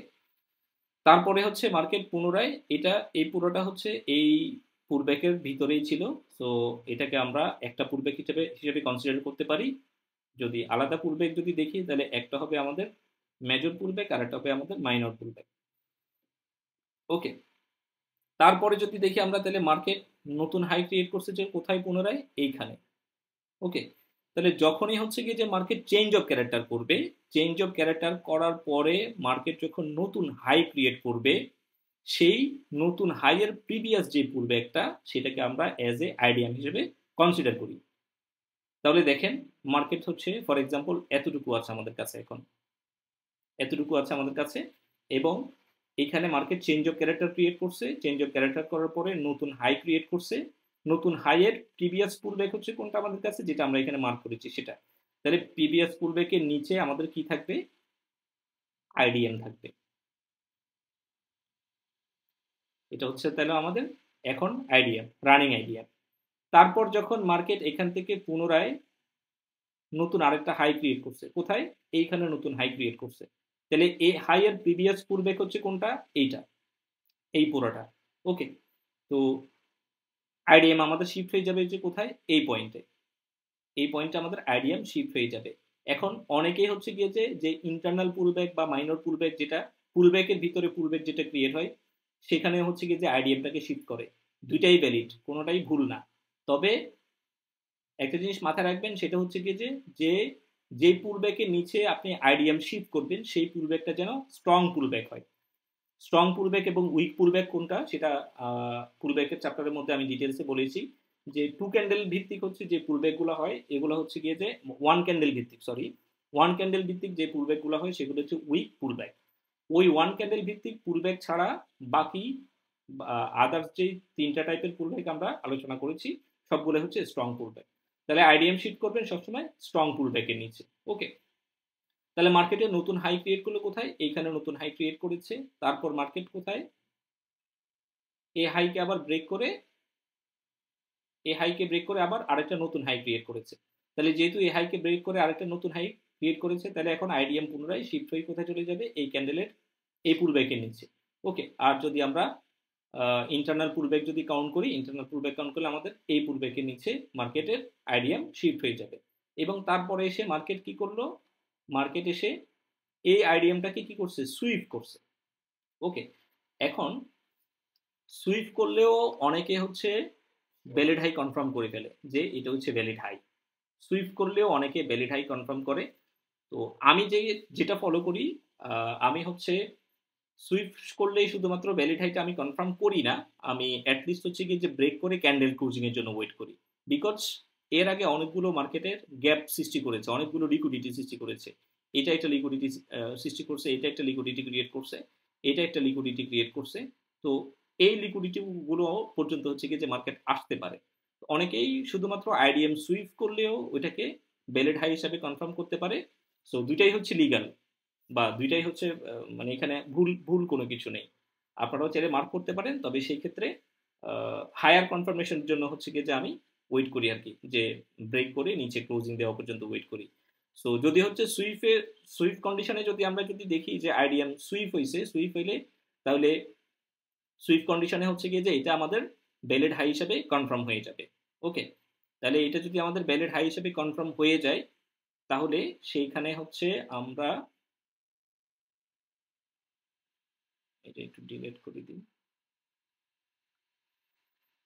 তারপরে হচ্ছে মার্কেট পুনরায় এটা এই পুরোটা হচ্ছে এই পুলব্যাকের ভিতরেই ছিল, সো এটাকে আমরা একটা পুলব্যাক হিসেবে কনসিডার করতে পারি। যদি আলাদা পুলব্যাক যদি দেখি তাহলে একটা হবে আমাদের মেজর পুলব্যাক আর একটা হবে আমাদের মাইনর পুলব্যাক। ওকে, তারপরে যদি দেখি আমরা তাহলে মার্কেট নতুন হাই ক্রিয়েট করছে যে কোথায়, পুনরায় এইখানে। ওকে, তাহলে যখনই হচ্ছে গিয়ে যে মার্কেট চেঞ্জ অফ ক্যারেক্টার করবে, চেঞ্জ অফ ক্যারেক্টার করার পরে মার্কেট যখন নতুন হাই ক্রিয়েট করবে সেই নতুন হাইয়ের প্রিভিয়াস যে পুলব্যাকটা সেটাকে আমরা অ্যাজ এ আইডিয়াম হিসেবে কনসিডার করি। তাহলে দেখেন মার্কেট হচ্ছে ফর এক্সাম্পল এতটুকু আছে আমাদের কাছে, এখন এতটুকু আছে আমাদের কাছে এবং এখানে market change of character create করছে, চেঞ্জ অফ ক্যারেক্টার করার পরে নতুন হাই ক্রিয়েট করছে, নতুন হাইয়ের প্রিভিয়াস পুলব্যাক হচ্ছে কোনটা আমাদের কাছে, যেটা আমরা এখানে মার্ক করেছি সেটা। তাহলে প্রিভিয়াস পুলব্যাকের নিচে আমাদের কি থাকবে, আইডিএম থাকবে। এটা হচ্ছে তাহলে আমাদের এখন আইডিএম, রানিং আইডিএম। তারপর যখন মার্কেট এখান থেকে পুনরায় নতুন আরেকটা হাই ক্রিয়েট করছে, কোথায়, এইখানে নতুন হাই ক্রিয়েট করছে, তাহলে এই হাইয়ের প্রিভিয়াস পুলব্যাক হচ্ছে কোনটা, এইটা, এই পুরোটা। ওকে, তো আইডিএম আমাদের শিফট হয়ে যাবে যে কোথায়, এই পয়েন্টে, এই পয়েন্টে আমাদের আইডিএম শিফট হয়ে যাবে। এখন অনেকেই হচ্ছে গিয়েছে যে ইন্টারনাল পুলব্যাক বা মাইনর পুলব্যাক যেটা পুলব্যাকের ভিতরে পুলব্যাক যেটা ক্রিয়েট হয় সেখানে হচ্ছে কি যে আইডিএমটাকে শিফট করে, দুইটাই ভ্যালিড, কোনোটাই ভুল না। তবে একটা জিনিস মাথায় রাখবেন, সেটা হচ্ছে কি যে যে পুলব্যাকের নিচে আপনি আইডিএম শিফট করবেন সেই পুলব্যাকটা যেন স্ট্রং পুলব্যাক হয়। স্ট্রং পুলব্যাক এবং উইক পুলব্যাক কোনটা সেটা পুলব্যাকের চ্যাপ্টারের মধ্যে আমি ডিটেলসে বলেছি, যে 2 ক্যান্ডেল ভিত্তিক হচ্ছে যে পুলব্যাকগুলো হয় এগুলো হচ্ছে গিয়ে যে 1 ক্যান্ডেল ভিত্তিক, সরি 1 ক্যান্ডেল ভিত্তিক যে পুলব্যাকগুলো হয় সেগুলো হচ্ছে উইক পুলব্যাক। ওই 1 ক্যান্ডেল ভিত্তিক পুলব্যাক ছাড়া বাকি আদার্স যে 3টা টাইপের পুলব্যাক আমরা আলোচনা করেছি সবগুলো হচ্ছে স্ট্রং পুলব্যাক। তাহলে আইডিএম শিট করবেন সবসময় স্ট্রং পুলব্যাকের নিচে। ওকে, তাহলে মার্কেটে নতুন হাই ক্রিয়েট করলো কোথায়? এইখানে নতুন হাই ক্রিয়েট করেছে। তারপর মার্কেট কোথায়? এই হাইকে আবার ব্রেক করে, এই হাইকে ব্রেক করে আবার আরেকটা নতুন হাই ক্রিয়েট করেছে। তাহলে যেহেতু এই হাইকে ব্রেক করে আরেকটা নতুন হাই ক্রিয়েট করেছে, তাহলে এখন আইডিএম পুনরায় শিফট হয়ে কোথায় চলে যাবে? এই ক্যান্ডেলের এই পুলব্যাকের নিচে। ওকে, আর যদি আমরা ইন্টারনাল পুলব্যাক যদি কাউন্ট করি, ইন্টারনাল পুলব্যাক কাউন্ট করলে আমাদের এই পুলব্যাকের নিচে মার্কেটের আইডিএম শিফট হয়ে যাবে। এবং তারপরে এসে মার্কেট কি করলো? মার্কেট এসে এই আইডিএমটাকে কি করছে? সুইপ করছে। ওকে, এখন সুইপ করলেও অনেকে হচ্ছে ভ্যালিড হাই কনফার্ম করে ফেলে যে এটা হচ্ছে ভ্যালিড হাই। সুইপ করলেও অনেকে ভ্যালিড হাই কনফার্ম করে। তো আমি যেটা ফলো করি, আমি হচ্ছে সুইপ করলেই শুধুমাত্র ভ্যালিড হাইটা আমি কনফার্ম করি না, আমি অ্যাটলিস্ট হচ্ছে কি যে ব্রেক করে ক্যান্ডেল ক্লোজিং এর জন্য ওয়েট করি। বিকজ এর আগে অনেকগুলো মার্কেটের গ্যাপ সৃষ্টি করেছে, অনেকগুলো লিকুইডিটি সৃষ্টি করেছে। এটা একটা লিকুইডিটি সৃষ্টি করছে, এটা একটা লিকুইডিটি ক্রিয়েট করছে, এটা একটা লিকুইডিটি ক্রিয়েট করছে। তো এই লিকুইডিটি গুলো পর্যন্ত হচ্ছে কি যে মার্কেট আসতে পারে। অনেকেই শুধুমাত্র আইডিএম সুইপ করলেও ওইটাকে ভ্যালিড হাই হিসাবে কনফার্ম করতে পারে। সো দুইটাই হচ্ছে লিগাল, বা দুইটাই হচ্ছে মানে এখানে ভুল ভুল কোনো কিছু নেই। আপনারাও চাইলে মার্ক করতে পারেন, তবে সেই ক্ষেত্রে হায়ার কনফার্মেশনের জন্য হচ্ছে কি যে আমি ওয়েট করি আর কি, যে ব্রেক করে নিচে ক্লোজিং দেওয়া পর্যন্ত ওয়েট করি। সো যদি হচ্ছে সুইপ কন্ডিশনে যদি আমরা যদি দেখি যে আইডিএম সুইপ হয়েছে, সুইপ হইলে তাহলে সুইপ কন্ডিশনে হচ্ছে গিয়ে যে এটা আমাদের ভ্যালিড হাই হিসেবে কনফার্ম হয়ে যাবে। ওকে, তাহলে এটা যদি আমাদের ভ্যালিড হাই হিসেবে কনফার্ম হয়ে যায়, তাহলে সেইখানে হচ্ছে আমরা এটা একটু ডিলিট করে দিই।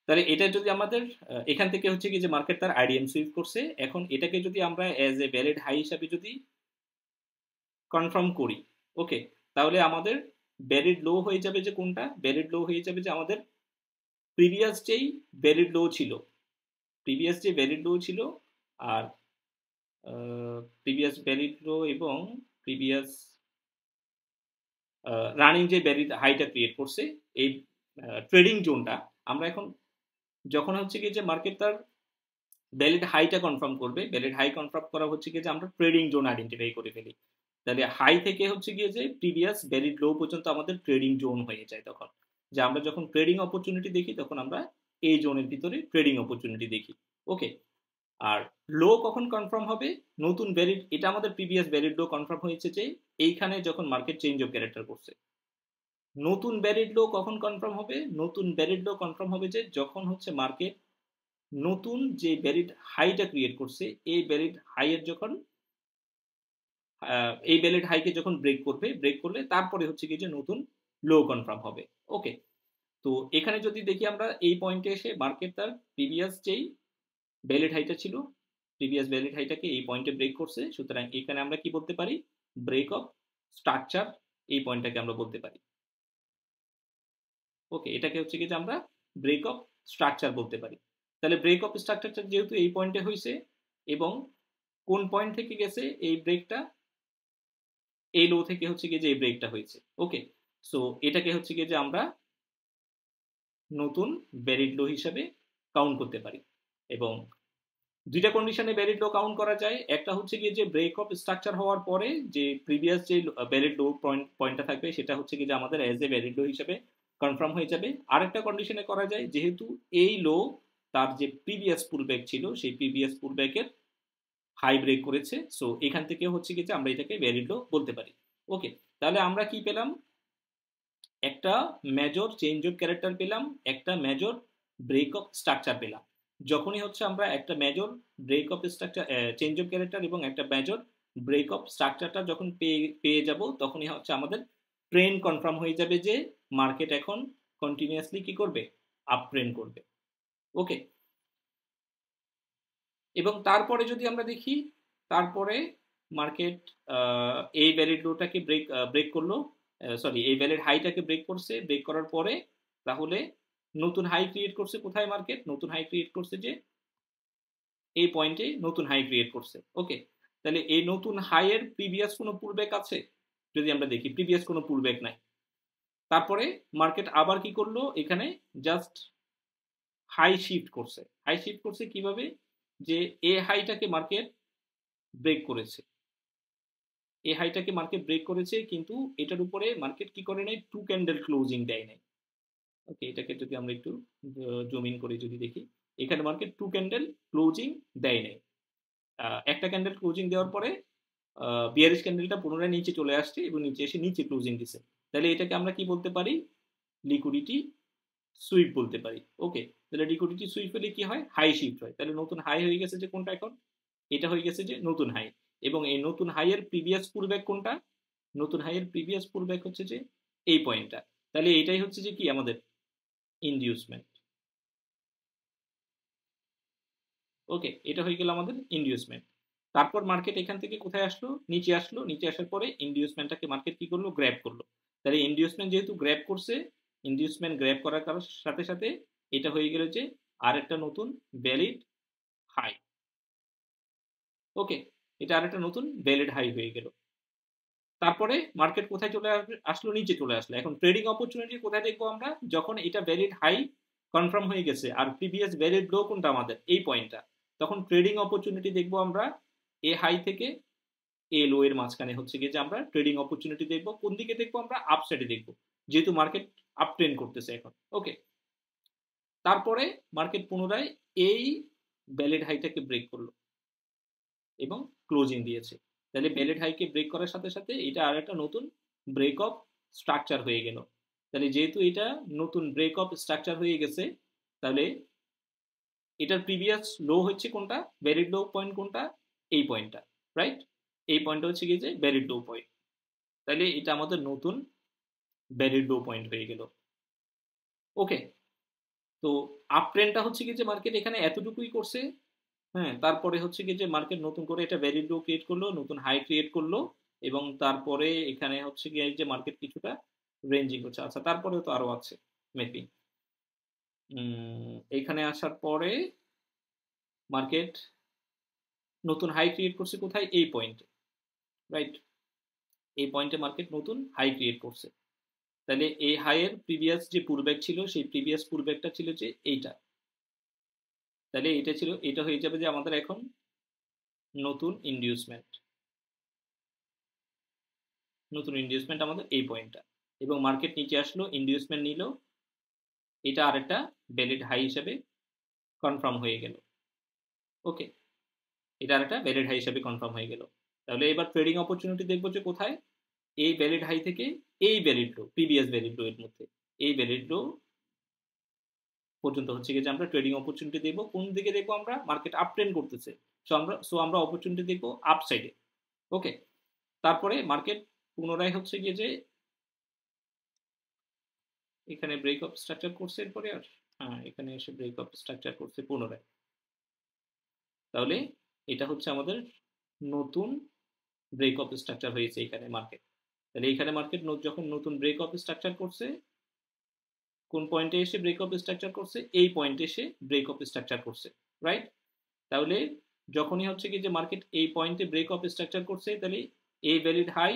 তাহলে এটা যদি আমাদের এখান থেকে হচ্ছে কি যে মার্কেট তার আইডিএম সুইপ করছে, এখন এটাকে যদি আমরা অ্যাজ এ ভ্যালিড হাই হিসাবে যদি কনফার্ম করি, ওকে, তাহলে আমাদের ভ্যালিড লো হয়ে যাবে যে কোনটা? ভ্যালিড লো হয়ে যাবে যে আমাদের প্রিভিয়াস যেই ভ্যালিড লো ছিল, প্রিভিয়াস যে ভ্যালিড লো ছিল, আর প্রিভিয়াস ভ্যালিড লো এবং প্রিভিয়াস রানিং যে ভ্যালিড হাইটা ক্রিয়েট করছে, এই ট্রেডিং জোনটা আমরা এখন যখন হচ্ছে কি যে মার্কেট তার ভ্যালিড হাইটা কনফার্ম করবে, ভ্যালিড হাই কনফার্ম করা হচ্ছে কি যে আমরা ট্রেডিং জোন আইডেন্টিফাই করে ফেলি। তাহলে হাই থেকে হচ্ছে গিয়ে যে প্রিভিয়াস ভ্যালিড লো পর্যন্ত আমাদের ট্রেডিং জোন হয়ে যায়। তখন যে আমরা যখন ট্রেডিং অপরচুনিটি দেখি তখন আমরা এই জোনের ভিতরে ট্রেডিং অপরচুনিটি দেখি। ওকে, আর লো কখন কনফার্ম হবে? নতুন ভ্যালিড, এটা আমাদের প্রিভিয়াস ভ্যালিড লো কনফার্ম হয়েছে যে এইখানে যখন মার্কেট চেঞ্জ অফ ক্যারেক্টার করছে। নতুন ভ্যালিড লো কখন কনফার্ম হবে? নতুন ভ্যালিড লো কনফার্ম হবে যে যখন হচ্ছে মার্কেট নতুন যে ভ্যালিড হাইটা ক্রিয়েট করছে, এই ভ্যালিড হাইয়ের যখন এই ভ্যালিড হাইকে যখন ব্রেক করবে, ব্রেক করলে তারপরে হচ্ছে কি যে নতুন লো কনফার্ম হবে। ওকে, তো এখানে যদি দেখি আমরা এই পয়েন্টে এসে মার্কেট তার প্রিভিয়াস যেই ভ্যালিড হাইটা ছিল, প্রিভিয়াস ভ্যালিড হাইটাকে এই পয়েন্টে ব্রেক করছে। সুতরাং এখানে আমরা কি বলতে পারি? ব্রেক অফ স্ট্রাকচার, এই পয়েন্টটাকে আমরা বলতে পারি। ওকে, এটাকে হচ্ছে কি যে আমরা ব্রেক অফ স্ট্রাকচার বলতে পারি। তাহলে ব্রেক অফ স্ট্রাকচারটা যেহেতু এই পয়েন্টে হয়েছে, এবং কোন পয়েন্ট থেকে গেছে এই ব্রেকটা? এই লো থেকে হচ্ছে কি যে এই ব্রেকটা হয়েছে। ওকে, সো এটাকে হচ্ছে কি যে আমরা নতুন ভ্যালিড লো হিসাবে কাউন্ট করতে পারি। এবং দুইটা কন্ডিশনে ভ্যালিড লো কাউন্ট করা যায়। একটা হচ্ছে গিয়ে যে ব্রেক অফ স্ট্রাকচার হওয়ার পরে যে প্রিভিয়াস যে ভ্যালিড লো পয়েন্টটা থাকবে সেটা হচ্ছে কি যে আমাদের অ্যাজ এ ভ্যালিড লো হিসাবে কনফার্ম হয়ে যাবে। আরেকটা কন্ডিশনে করা যায়, যেহেতু এই লো তার যে প্রিভিয়াস পুলব্যাক ছিল সেই প্রিভিয়াস পুলব্যাকের হাই ব্রেক করেছে। সো এখান থেকে হচ্ছে কি যে আমরা এটাকে ভ্যালিড লো বলতে পারি। ওকে, তাহলে আমরা কি পেলাম? একটা মেজর চেঞ্জ অফ ক্যারেক্টার পেলাম, একটা মেজর ব্রেক অফ স্ট্রাকচার পেলাম। যখনই হচ্ছে আমরা একটা major break of structure, change of character এবং একটা মেজর ব্রেক অফ স্ট্রাকচারটা যখন পেয়ে যাব, তখনই হচ্ছে আমাদের ট্রেন্ড কনফার্ম হয়ে যাবে যে মার্কেট এখন কন্টিনিউয়াসলি কি করবে, আপ ট্রেন্ড করবে। ওকে, এবং তারপরে যদি আমরা দেখি, তারপরে মার্কেট এই ভ্যালিড লোটাকে ব্রেক করলো, সরি এই ভ্যালিড হাইটাকে ব্রেক করছে, ব্রেক করার পরে তাহলে নতুন হাই ক্রিয়েট করছে কোথায়, মার্কেট নতুন হাই ক্রিয়েট করছে যে এই পয়েন্টে নতুন হাই ক্রিয়েট করছে। ওকে, তাহলে এই নতুন হাইয়ের প্রিভিয়াস কোনো পুলব্যাক আছে, যদি আমরা দেখি প্রিভিয়াস কোনো পুলব্যাক নাই। তারপরে মার্কেট আবার কি করলো, এখানে জাস্ট হাই শিফট করছে। হাই শিফট করছে কিভাবে, যে এ হাইটাকে মার্কেট ব্রেক করেছে, এই হাইটাকে মার্কেট ব্রেক করেছে, কিন্তু এটার উপরে মার্কেট কি করে নাই, টু ক্যান্ডেল ক্লোজিং দেয় নাই। ওকে, এটাকে যদি আমরা একটু জুম ইন করে যদি দেখি, এখানে মার্কেট টু ক্যান্ডেল ক্লোজিং দেয় নাই। একটা ক্যান্ডেল ক্লোজিং দেওয়ার পরে বিয়ারিশ ক্যান্ডেলটা পুনরায় নিচে চলে আসছে এবং নিচে এসে নিচে ক্লোজিং দিছে। তাহলে এটাকে আমরা কি বলতে পারি, লিকুইডিটি সুইপ বলতে পারি। ওকে, তাহলে লিকুইডিটি সুইপ হলে কি হয়, হাই শিফট হয়। তাহলে নতুন হাই হয়ে গেছে যে কোনটা, এখন এটা হয়ে গেছে যে নতুন হাই, এবং এই নতুন হাইয়ের প্রিভিয়াস পুলব্যাক কোনটা, নতুন হাইয়ের প্রিভিয়াস পুলব্যাক হচ্ছে যে এই পয়েন্টটা। তাহলে এটাই হচ্ছে যে কি আমাদের ইনডিউসমেন্ট। ওকে, এটা হয়ে গেল আমাদের ইনডিউসমেন্ট। তারপর মার্কেট এখান থেকে কোথায় আসলো, নিচে আসলো, নিচে আসার পরে ইনডিউসমেন্টটাকে মার্কেট কি করলো, গ্র্যাব করলো। তাহলে ইনডিউসমেন্ট যেহেতু গ্র্যাব করছে, ইনডিউসমেন্ট গ্র্যাব করার সাথে সাথে এটা হয়ে গেল যে আর একটা নতুন ভ্যালিড হাই। ওকে, এটা আর একটা নতুন ভ্যালিড হাই হয়ে গেল। তারপরে মার্কেট কোথায় চলে আসলো, নিচে চলে আসলো। এখন ট্রেডিং অপরচুনিটি কোথায় দেখবো আমরা, যখন এটা ভ্যালিড হাই কনফার্ম হয়ে গেছে আর প্রিভিয়াস ভ্যালিড লো কোনটা আমাদের, এই পয়েন্টটা, তখন ট্রেডিং অপরচুনিটি দেখবো আমরা এ হাই থেকে এ লো এর মাঝখানে হচ্ছে গিয়ে যে আমরা ট্রেডিং অপরচুনিটি দেখবো। কোন দিকে দেখবো আমরা, আপ সাইডে দেখবো, যেহেতু মার্কেট আপ ট্রেন্ড করতেছে এখন। ওকে, তারপরে মার্কেট পুনরায় এই ভ্যালিড হাইটাকে ব্রেক করলো এবং ক্লোজিং দিয়েছে। তাহলে ভ্যালিড হাইকে ব্রেক করার সাথে সাথে এটা আর একটা নতুন ব্রেক অফ স্ট্রাকচার হয়ে গেল। তাহলে যেহেতু এটা নতুন ব্রেক অফ স্ট্রাকচার হয়ে গেছে, তাহলে এটার প্রিভিয়াস লো হচ্ছে কোনটা, ভ্যালিড লো পয়েন্ট কোনটা, এই পয়েন্টটা, রাইট। এই পয়েন্টটা হচ্ছে কি যে ভ্যালিড লো পয়েন্ট। তাহলে এটা আমাদের নতুন ভ্যালিড লো পয়েন্ট হয়ে গেল। ওকে, তো আপ ট্রেন্ডটা হচ্ছে কি যে মার্কেট এখানে এতটুকুই করছে। হ্যাঁ, তারপরে হচ্ছে কি যে মার্কেট নতুন করে এটা ভ্যালিড লো ক্রিয়েট করলো, নতুন হাই ক্রিয়েট করলো, এবং তারপরে এখানে হচ্ছে কি যে মার্কেট কিছুটা রেঞ্জিং করছে। আচ্ছা, তারপরেও তো আরো আছে মেবি। এইখানে আসার পরে মার্কেট নতুন হাই ক্রিয়েট করছে কোথায়, এই পয়েন্টে, রাইট। এই পয়েন্টে মার্কেট নতুন হাই ক্রিয়েট করছে। তাহলে এই হাইয়ের প্রিভিয়াস যে পুলব্যাক ছিল, সেই প্রিভিয়াস পুলব্যাকটা ছিল যে এইটা। তাহলে এটা ছিল, এটা হয়ে যাবে যে আমাদের এখন নতুন ইনডিউসমেন্ট, নতুন ইনডিউসমেন্ট আমাদের এই পয়েন্টটা। এবং মার্কেট নিচে আসলো, ইনডিউসমেন্ট নিল, এটা আরেকটা ভ্যালিড হাই হিসেবে কনফার্ম হয়ে গেল। ওকে, এটা আরেকটা ভ্যালিড হাই হিসেবে কনফার্ম হয়ে গেল। তাহলে এবার ট্রেডিং অপরচুনিটি দেখবো যে কোথায়, এই ভ্যালিড হাই থেকে এই ভ্যালিড লো, প্রিভিয়াস ভ্যালিড লো এর মধ্যে, এই ভ্যালিড লো পর্যন্ত হচ্ছে কি যে আমরা ট্রেডিং অপরচুনিটি দেখবো। কোন দিকে দেখবো আমরা, মার্কেট আপ ট্রেন্ড করতেছে, সো আমরা অপরচুনিটি দেখবো আপ সাইডে। ওকে, তারপরে মার্কেট পুনরায় হচ্ছে গিয়ে যে এখানে ব্রেক অফ স্ট্রাকচার করছে, এরপরে আর হ্যাঁ এখানে এসে ব্রেক অফ স্ট্রাকচার করছে পুনরায়। তাহলে এটা হচ্ছে আমাদের নতুন ব্রেক অফ স্ট্রাকচার হয়েছে এখানে মার্কেট। তাহলে এখানে মার্কেট যখন নতুন ব্রেক অফ স্ট্রাকচার করছে, কোন পয়েন্টে এসে ব্রেক অফ স্ট্রাকচার করছে, এই পয়েন্টে এসে ব্রেক অফ স্ট্রাকচার করছে, রাইট। তাহলে যখনই হচ্ছে কি যে মার্কেট এই পয়েন্টে ব্রেক অফ স্ট্রাকচার করছে, তাহলে এই ভ্যালিড হাই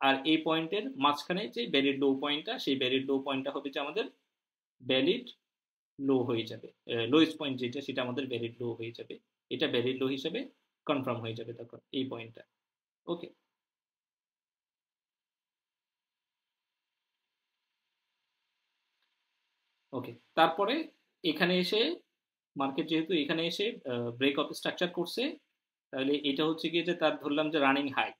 আর এই পয়েন্টের মাঝখানে যে ভ্যালিড লো পয়েন্টটা, সেই ভ্যালিড লো পয়েন্টটা হবে যে আমাদের ভ্যালিড লো হয়ে যাবে, লোয়েস্ট পয়েন্ট যেটা, সেটা আমাদের ভ্যালিড লো হয়ে যাবে। এটা ভ্যালিড লো হিসেবে কনফার্ম হয়ে যাবে তখন এই পয়েন্টটা। ওকে, ওকে, তারপরে এখানে এসে মার্কেট যেহেতু এখানে এসে ব্রেক অফ স্ট্রাকচার করছে, তাহলে এটা হচ্ছে গিয়ে যে তার ধরলাম যে রানিং হাই।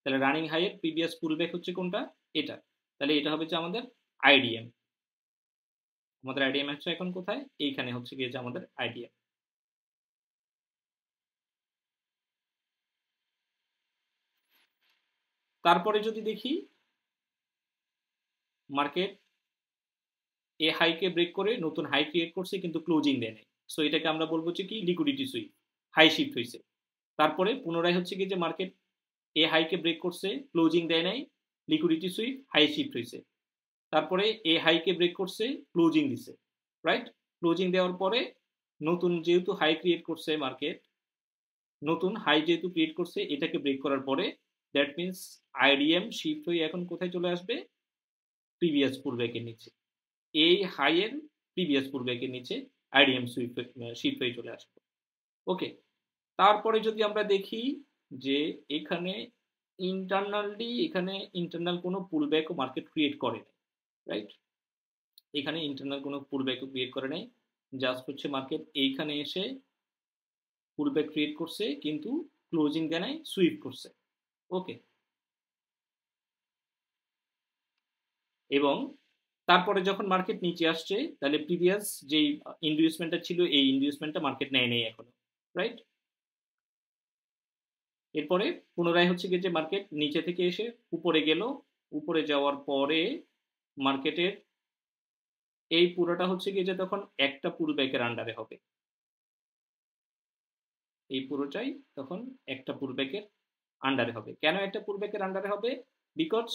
তাহলে রানিং হাই এর প্রিভিয়াস পুলব্যাক হচ্ছে কোনটা, এটা। তাহলে এটা হবে যে আমাদের আইডিএম। আমাদের আইডিএম হচ্ছে এখন কোথায়, এইখানে হচ্ছে গিয়ে যে আমাদের আইডিএম। তারপরে যদি দেখি মার্কেট এ হাইকে ব্রেক করে নতুন হাই ক্রিয়েট করছে কিন্তু ক্লোজিং দেয় নাই, সো এটাকে আমরা বলবো যে কি লিকুইডিটি সুইপ, হাই শিফট হয়েছে। তারপরে পুনরায় হচ্ছে কি যে মার্কেট এ হাইকে ব্রেক করছে, ক্লোজিং দেয় নাই, লিকুইডিটি সুইপ, হাই শিফট হয়েছে। তারপরে এ হাইকে ব্রেক করছে, ক্লোজিং দিছে, রাইট? ক্লোজিং দেওয়ার পরে নতুন যেহেতু হাই ক্রিয়েট করছে মার্কেট, নতুন হাই যেহেতু ক্রিয়েট করছে, এটাকে ব্রেক করার পরে দ্যাট মিনস আইডিএম শিফট হয়ে এখন কোথায় চলে আসবে? প্রিভিয়াস পুলব্যাকের নিচে। এই হাইয়ের প্রিভিয়াস পুলব্যাকের নিচে আইডিএম শিফট হয়ে চলে আসবে। ওকে, তারপরে যদি আমরা দেখি যে এখানে ইন্টারনাল কোনো পুলব্যাকও মার্কেট ক্রিয়েট করে নাই, রাইট? এখানে ইন্টারনাল কোনো পুলব্যাকও ক্রিয়েট করে নাই, জাস্ট হচ্ছে মার্কেট এইখানে এসে পুলব্যাক ক্রিয়েট করছে কিন্তু ক্লোজিং দেয় নাই, সুইপ করছে। ওকে, এবং তারপরে যখন মার্কেট নিচে আসছে তাহলে প্রিভিয়াস যেই ইনডিউসমেন্টটা ছিল এই ইনডিউসমেন্টটা মার্কেট নেয় নেই এখনো, রাইট? এরপরে পুনরায় হচ্ছে কি যে মার্কেট নিচে থেকে এসে উপরে গেল, উপরে যাওয়ার পরে মার্কেটের এই পুরোটা হচ্ছে কি যে তখন একটা পুলব্যাকের আন্ডারে হবে, এই পুরোটাই তখন একটা পুলব্যাকের আন্ডারে হবে। কেন একটা পুলব্যাকের আন্ডারে হবে? বিকজ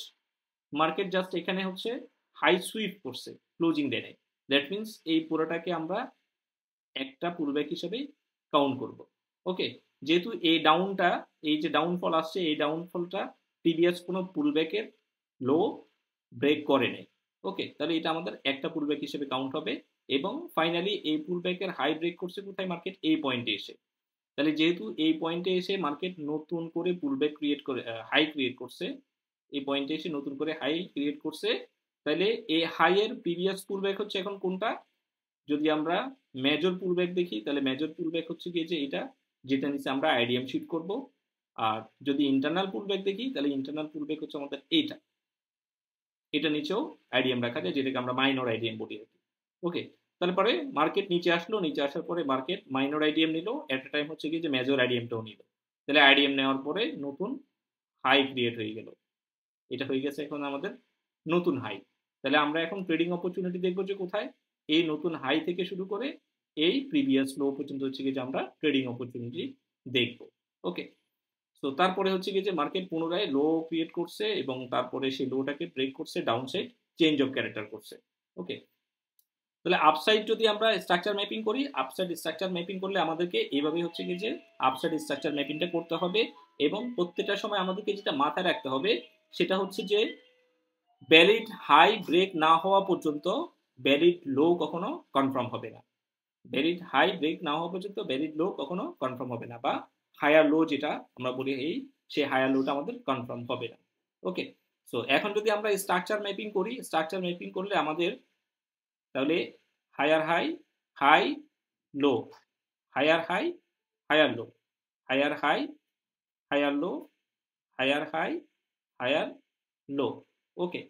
মার্কেট জাস্ট এখানে হচ্ছে হাই সুইপ করছে, ক্লোজিং দেয় নাই, দ্যাট মিনস এই পুরোটাকে আমরা একটা পুলব্যাক হিসেবে কাউন্ট করব। ওকে, যেহেতু এই ডাউনটা, এই যে ডাউনফল আসছে, এই ডাউনফলটা প্রিভিয়াস কোনো পুলব্যাকের লো ব্রেক করে নেই। ওকে, তাহলে এটা আমাদের একটা পুলব্যাক হিসেবে কাউন্ট হবে। এবং ফাইনালি এই পুলব্যাকের হাই ব্রেক করছে কোথায়? মার্কেট এই পয়েন্টে এসে। তাহলে যেহেতু এই পয়েন্টে এসে মার্কেট নতুন করে পুলব্যাক ক্রিয়েট করে হাই ক্রিয়েট করছে, এই পয়েন্টে এসে নতুন করে হাই ক্রিয়েট করছে, তাহলে এই হাইয়ের প্রিভিয়াস পুলব্যাক হচ্ছে এখন কোনটা? যদি আমরা মেজর পুলব্যাক দেখি তাহলে মেজর পুলব্যাক হচ্ছে কি যে এটা, যেটা নিচে আমরা আইডিএম শিট করব। আর যদি ইন্টারনাল পুলব্যাক দেখি তাহলে ইন্টারনাল পুলব্যাক হচ্ছে আমাদের এইটা, এটা নিচেও আইডিএম রাখা যায়, যেটাকে আমরা মাইনর আইডিএম বলি আর কি। ওকে, তারপরে মার্কেট নিচে আসলো, নিচে আসার পরে মার্কেট মাইনর আইডিএম নিল, এট এ টাইম হচ্ছে কি যে মেজর আইডিএমটাও নিল। তাহলে আইডিএম নেওয়ার পরে নতুন হাই ক্রিয়েট হয়ে গেল, এটা হয়ে গেছে এখন আমাদের নতুন হাই। তাহলে আমরা এখন ট্রেডিং অপরচুনিটি দেখবো যে কোথায়? এই নতুন হাই থেকে শুরু করে এই প্রিভিয়াস লো পর্যন্ত হচ্ছে কি যে আমরা ট্রেডিং অপরচুনিটি দেখবো। ওকে, সো তারপরে হচ্ছে কি যে মার্কেট পুনরায় লো ক্রিয়েট করছে এবং তারপরে সেই লোটাকে ব্রেক করছে, down side change of character করছে। ওকে, তাহলে আপসাইড যদি আমরা স্ট্রাকচার ম্যাপিং করি, আপসাইড স্ট্রাকচার ম্যাপিং করলে আমাদেরকে এইভাবে হচ্ছে কি যে আপসাইড স্ট্রাকচার ম্যাপিংটা করতে হবে। এবং প্রত্যেকটা সময় আমাদেরকে যেটা মাথায় রাখতে হবে সেটা হচ্ছে যে ভ্যালিড হাই ব্রেক না হওয়া পর্যন্ত ভ্যালিড লো কখনো কনফার্ম হবে না। ভ্যালিড হাই ব্রেক না হওয়া পর্যন্ত ভ্যালিড লো কখনো কনফার্ম হবে না, বা হায়ার লো যেটা আমরা বলি এই, সেই হায়ার লোটা আমাদের কনফার্ম হবে না। ওকে, সো এখন যদি আমরা স্ট্রাকচার ম্যাপিং করি, স্ট্রাকচার ম্যাপিং করলে আমাদের তাহলে higher high, high low, higher high, higher low, higher high, higher low, higher high, higher low. Okay,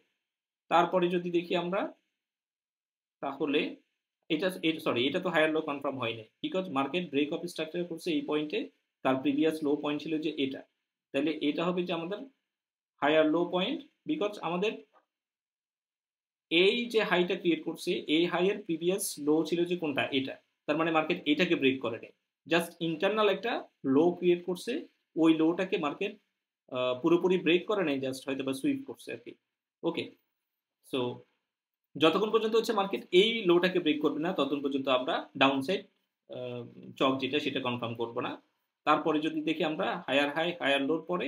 তারপরে যদি দেখি আমরা তাহলে এটা সরি, এটা তো হায়ার লো কনফার্ম হয় নাই, because market break of structure করছে এই পয়েন্টে, তার প্রিভিয়াস লো পয়েন্ট ছিল যে এটা, তাহলে এটা হবে যে আমাদের হায়ার লো পয়েন্ট, বিকজ আমাদের এই যে হাইটা ক্রিয়েট করছে এই হাইয়ের প্রিভিয়াস লো ছিল যে কোনটা? এটা। তার মানে মার্কেট এটাকে ব্রেক করে নেয়, জাস্ট ইন্টারনাল একটা লো ক্রিয়েট করছে, ওই লোটাকে মার্কেট পুরোপুরি ব্রেক করে নেয়, জাস্ট হয়তো বা সুইপ করছে আর কি। ওকে, সো যতক্ষণ পর্যন্ত হচ্ছে মার্কেট এই লোটাকে ব্রেক করবে না ততক্ষণ পর্যন্ত আমরা ডাউন সাইড চক যেটা সেটা কনফার্ম করব না। তারপরে যদি দেখি আমরা হায়ার হাই, হায়ার লোর পরে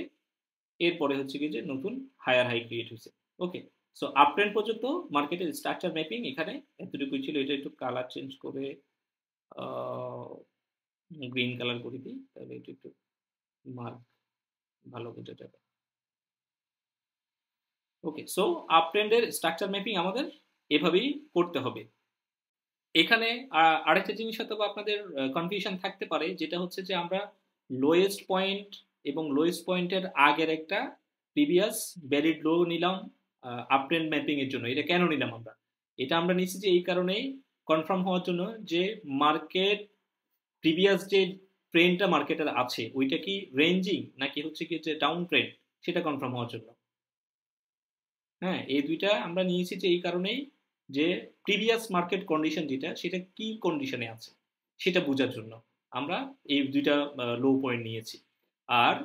এরপরে হচ্ছে কি যে নতুন হায়ার হাই ক্রিয়েট হয়েছে। ওকে, সো আপ ট্রেন্ড পর্যন্ত মার্কেটের স্ট্রাকচার ম্যাপিং এখানে এতটুকুই ছিল। এটা একটু কালার চেঞ্জ করে গ্রিন কালার করে দিই, তাহলে এটা একটু মার্ক ভালো বোঝা যাবে। ওকে, সো আপ ট্রেন্ডের স্ট্রাকচার ম্যাপিং আমাদের এভাবেই করতে হবে। এখানে আরেকটা জিনিস হয়তো আপনাদের কনফিউশন থাকতে পারে, যেটা হচ্ছে যে আমরা লোয়েস্ট পয়েন্ট এবং লোয়েস্ট পয়েন্টের আগের একটা প্রিভিয়াস ভ্যালিড লো নিলাম আপ ট্রেন্ড ম্যাপিং এর জন্য। এটা কেন নিলাম আমরা? এটা আমরা নিচ্ছি যে এই কারণেই কনফার্ম হওয়ার জন্য যে মার্কেট প্রিভিয়াস যে ট্রেন্ডটা মার্কেটের আছে ওইটা কি রেঞ্জিং নাকি হচ্ছে কি যে ডাউন ট্রেন্ড, সেটা কনফার্ম হওয়ার জন্য। হ্যাঁ, এই দুইটা আমরা নিয়েছি যে এই কারণেই যে প্রিভিয়াস মার্কেট কন্ডিশন যেটা সেটা কি কন্ডিশনে আছে সেটা বোঝার জন্য আমরা এই দুইটা লো পয়েন্ট নিয়েছি। আর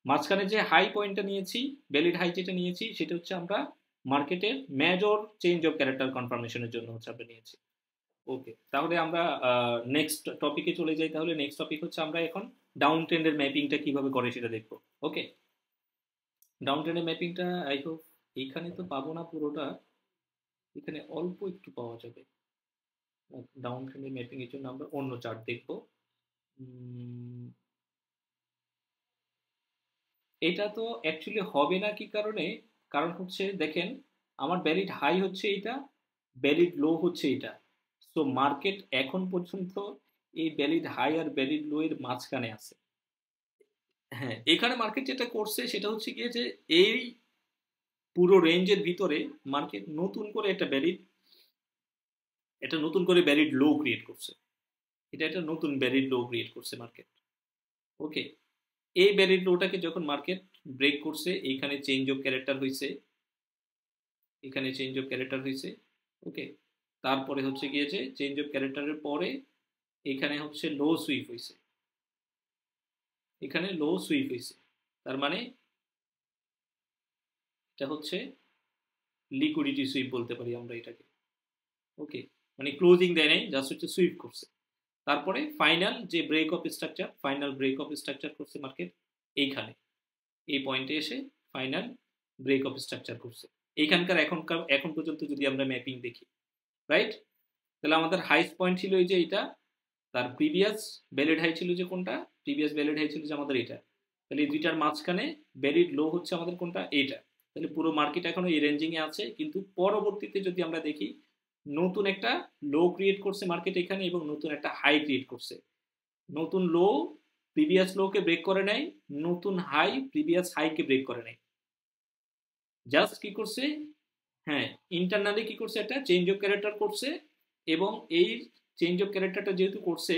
মাঝখানে যে হাই পয়েন্টটা নিয়েছি, ভ্যালিড হাই যেটা নিয়েছি সেটা হচ্ছে আমরা মার্কেটের মেজর চেঞ্জ অফ ক্যারেক্টার কনফার্মেশনের জন্য হচ্ছে আমরা নিয়েছি। ওকে, তাহলে আমরা নেক্সট টপিকে চলে যাই। তাহলে নেক্সট টপিক হচ্ছে আমরা এখন ডাউন ট্রেন্ডের ম্যাপিংটা কিভাবে করে সেটা দেখবো। ওকে, ডাউন ট্রেন্ডের ম্যাপিংটা আই হোপ এইখানে তো পাবো না পুরোটা, এখানে অল্প একটু পাওয়া যাবে। ডাউন ট্রেন্ডের ম্যাপিং এর জন্য আমরা অন্য চার্ট দেখবো। এটা তো অ্যাকচুয়ালি হবে না কি কারণে, কারণ হচ্ছে দেখেন আমার ভ্যালিড হাই হচ্ছে এটা, ভ্যালিড লো হচ্ছে এটা। সো মার্কেট এখন পর্যন্ত এই ভ্যালিড হাই আর ভ্যালিড লো এর মাঝখানে আছে। হ্যাঁ, এখানে মার্কেট যেটা করছে সেটা হচ্ছে গিয়ে যে এই পুরো রেঞ্জের ভিতরে মার্কেট নতুন করে একটা নতুন করে ভ্যালিড লো ক্রিয়েট করছে। এটা একটা নতুন ভ্যালিড লো ক্রিয়েট করছে মার্কেট। ওকে, এই ভ্যালিড লোটাকে যখন মার্কেট ব্রেক করছে, এইখানে চেঞ্জ অফ ক্যারেক্টার হয়েছে, এখানে চেঞ্জ অফ ক্যারেক্টার হয়েছে। ওকে, তারপরে হচ্ছে গিয়েছে চেঞ্জ অফ ক্যারেক্টারের পরে এখানে হচ্ছে লো সুইপ হয়েছে, এখানে লো সুইপ হয়েছে। তার মানে এটা হচ্ছে লিকুইডিটি সুইপ বলতে পারি আমরা এটাকে। ওকে, মানে ক্লোজিং দেয় নাই, জাস্ট হচ্ছে সুইপ করছে। তারপরে ফাইনাল যে break of structure, final break of structure করছে মার্কেট এইখানে, এই পয়েন্টে এসে ফাইনাল ব্রেক অফ স্ট্রাকচার করছে এইখানকার। এখন পর্যন্ত যদি আমরা ম্যাপিং দেখি, রাইট, তাহলে আমাদের হাইস্ট পয়েন্ট ছিল এই যে এটা, তার প্রিভিয়াস ভ্যালিড হাই ছিল যে কোনটা, প্রিভিয়াস ভ্যালিড হাই ছিল যে আমাদের এটা। তাহলে এই দুইটার মাঝখানে ভ্যালিড লো হচ্ছে আমাদের কোনটা, এইটা। তাহলে পুরো মার্কেট এখনো এই রেঞ্জিং এ আছে, কিন্তু পরবর্তীতে যদি আমরা দেখি নতুন একটা লো ক্রিয়েট করছে মার্কেট এখানে এবং নতুন একটা হাই ক্রিয়েট করছে। নতুন লো প্রিভিয়াস লোকে ব্রেক করে নেয়, নতুন হাই প্রিভিয়াস হাইকে ব্রেক করে নেয়। জাস্ট কি করছে, হ্যাঁ, ইন্টারনালি কি করছে, একটা চেঞ্জ অফ ক্যারেক্টার করছে। এবং এই চেঞ্জ অফ ক্যারেক্টারটা যেহেতু করছে,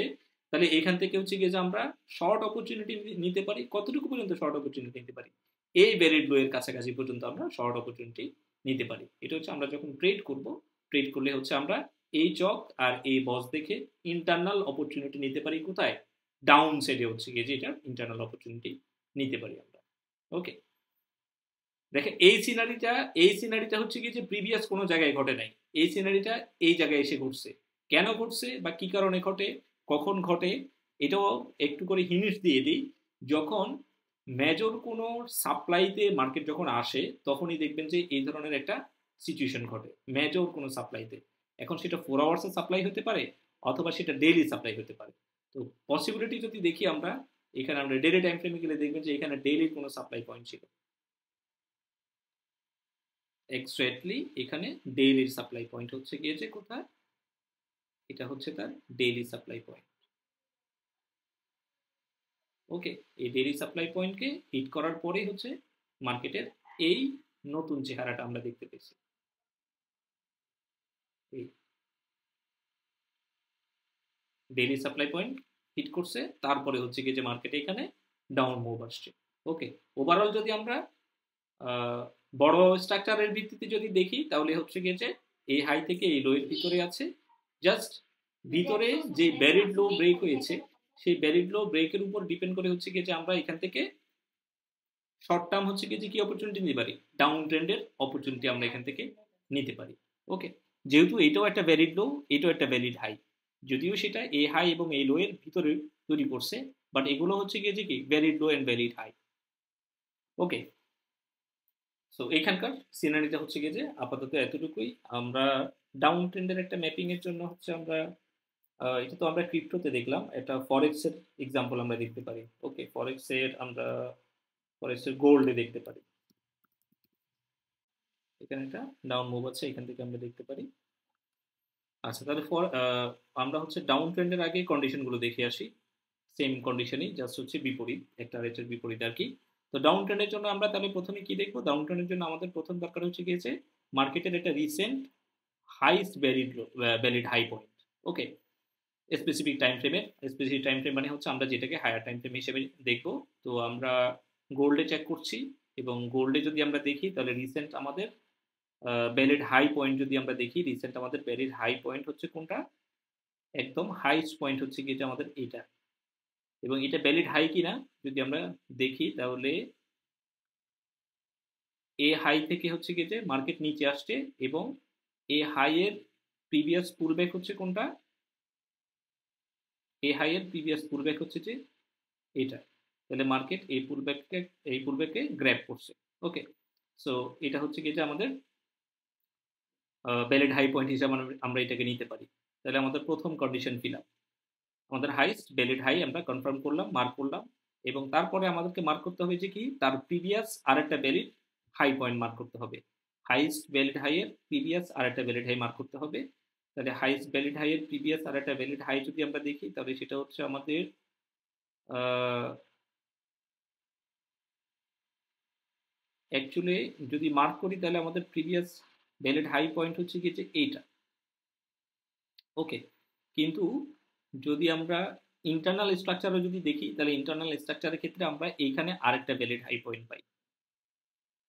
তাহলে এখান থেকে হচ্ছে গিয়ে যে আমরা শর্ট অপরচুনিটি নিতে পারি। কতটুকু পর্যন্ত শর্ট অপরচুনিটি নিতে পারি, এই ভ্যালিড লো এর কাছাকাছি পর্যন্ত আমরা শর্ট অপরচুনিটি নিতে পারি। এটা হচ্ছে আমরা যখন ট্রেড করব, ট্রেড করলে হচ্ছে আমরা এই চক আর এই বস দেখে ইন্টারনাল অপরচুনিটি নিতে পারি। কোথায়, ডাউন সাইডে হচ্ছে গিয়ে যে এটা ইন্টারনাল অপরচুনিটি নিতে পারি আমরা। ওকে, দেখেন এই সিনারিটা হচ্ছে কি যে প্রিভিয়াস কোনো জায়গায় ঘটে নাই, এই সিনারিটা এই জায়গায় এসে ঘটছে। কেন ঘটছে বা কি কারণে ঘটে, কখন ঘটে, এটাও একটু করে হিন্টস দিয়ে দিই। যখন মেজর কোনো সাপ্লাইতে মার্কেট যখন আসে, তখনই দেখবেন যে এই ধরনের একটা সিচুয়েশন ঘটে মেজর কোনো সাপ্লাইতে। এখন সেটা 4 আওয়ার্সের সাপ্লাই হতে পারে অথবা সেটা ডেইলি সাপ্লাই হতে পারে। তো পসিবিলিটি যদি দেখি আমরা, এখানে আমরা ডেইলি টাইম ফ্রেমে গেলে দেখবেন যে এখানে ডেইলি কোনো সাপ্লাই পয়েন্ট ছিল। এক্স্যাক্টলি এখানে ডেইলির সাপ্লাই পয়েন্ট হচ্ছে গিয়েছে কোথায়, এটা হচ্ছে তার ডেইলি সাপ্লাই পয়েন্ট। ওকে, এই ডেইলি সাপ্লাই পয়েন্টকে হিট করার পরেই হচ্ছে মার্কেটের এই নতুন চেহারাটা আমরা দেখতে পেয়েছি। এই ডেইলি সাপ্লাই পয়েন্ট হিট করছে, তারপরে হচ্ছে গিয়ে যে মার্কেটে এখানে ডাউন মুভ আসছে। ওকে, ওভারঅল যদি আমরা বড় স্ট্রাকচারের ভিত্তিতে যদি দেখি, তাহলে হচ্ছে গিয়ে যে এই হাই থেকে এই লো এর ভিতরে আছে। জাস্ট ভিতরে যে ভ্যালিড লো ব্রেক হয়েছে, সেই ভ্যালিড লো ব্রেকের উপর ডিপেন্ড করে হচ্ছে গিয়ে যে আমরা এখান থেকে শর্ট টার্ম হচ্ছে গিয়ে যে কি অপরচুনিটি নিতে পারি, ডাউন ট্রেন্ডের অপরচুনিটি আমরা এখান থেকে নিতে পারি। ওকে, যেহেতু এটাও একটা ভ্যালিড লো, এটাও একটা ভ্যালিড হাই, যদিও সেটা এই হাই এবং এই লো এর ভিতরে তৈরি করছে, বাট এগুলো হচ্ছে গিয়ে যে কি valid low and valid high. Okay, so এখানকার সিনারিটা হচ্ছে গিয়ে যে আপাতত এতটুকুই। আমরা ডাউন ট্রেন্ডের একটা ম্যাপিং এর জন্য হচ্ছে আমরা এটা তো আমরা ক্রিপ্টোতে দেখলাম, এটা ফরেক্স এর এক্সাম্পল আমরা দেখতে পারি। ওকে, ফরেক্স এর গোল্ডে দেখতে পারি। এখানে একটা ডাউন মুভ আছে, এখান থেকে আমরা দেখতে পারি। আচ্ছা, তাহলে আমরা হচ্ছে ডাউন ট্রেন্ডের আগে কন্ডিশনগুলো দেখে আসি। সেম কন্ডিশনই, জাস্ট হচ্ছে বিপরীত, একটা রেটের বিপরীত আর কি। তো ডাউন ট্রেন্ডের জন্য আমরা তাহলে প্রথমে কি দেখবো, ডাউন ট্রেন্ডের জন্য আমাদের প্রথম দরকার হচ্ছে গিয়েছে মার্কেটের একটা recent highest valid high point. Okay, specific time frame মানে হচ্ছে আমরা যেটাকে হায়ার টাইম ফ্রেম হিসেবে দেখবো। তো আমরা গোল্ডে চেক করছি, এবং গোল্ডে যদি আমরা দেখি তাহলে রিসেন্ট আমাদের ভ্যালিড হাই পয়েন্ট যদি আমরা দেখি, রিসেন্ট আমাদের ভ্যালিড হাই পয়েন্ট হচ্ছে কোনটা, একদম হাইস্ট পয়েন্ট হচ্ছে কি, এটা আমাদের এটা, এবং এটা ভ্যালিড হাই কিনা যদি আমরা দেখি তাহলে এ হাই থেকে হচ্ছে কি যে মার্কেট নিচে আসছে, এবং এ হাই এর প্রিভিয়াস পুলব্যাক হচ্ছে কোনটা, এ হাই এর প্রিভিয়াস পুলব্যাক হচ্ছে যে এটা, তাহলে মার্কেট এই পুলব্যাককে গ্র্যাব করছে। ওকে, সো এটা হচ্ছে কি যে আমাদের ভ্যালিড হাই পয়েন্ট হিসাবে আমরা এটাকে নিতে পারি। তাহলে আমাদের প্রথম কন্ডিশন ফিল আপ, আমাদের হাইস্ট ভ্যালিড হাই আমরা কনফার্ম করলাম, মার্ক করলাম, এবং তারপরে আমাদেরকে মার্ক করতে হবে যে কি, তার প্রিভিয়াস আরেকটা ভ্যালিড হাই পয়েন্ট মার্ক করতে হবে, হাইস্ট ভ্যালিড হাই এর প্রিভিয়াস আরেকটা ভ্যালিড হাই মার্ক করতে হবে। তাহলে হাইস্ট ভ্যালিড হাই এর প্রিভিয়াস আরেকটা ভ্যালিড হাই যদি আমরা দেখি তাহলে সেটা হচ্ছে আমাদের অ্যাকচুয়ালি যদি মার্ক করি তাহলে আমাদের প্রিভিয়াস ভ্যালিড হাই পয়েন্ট হচ্ছে কি যে এইটা। ওকে, কিন্তু যদি আমরা ইন্টারনাল স্ট্রাকচারও যদি দেখি তাহলে ইন্টারনাল স্ট্রাকচারের ক্ষেত্রে আমরা এইখানে আরেকটা ভ্যালিড হাই পয়েন্ট পাই,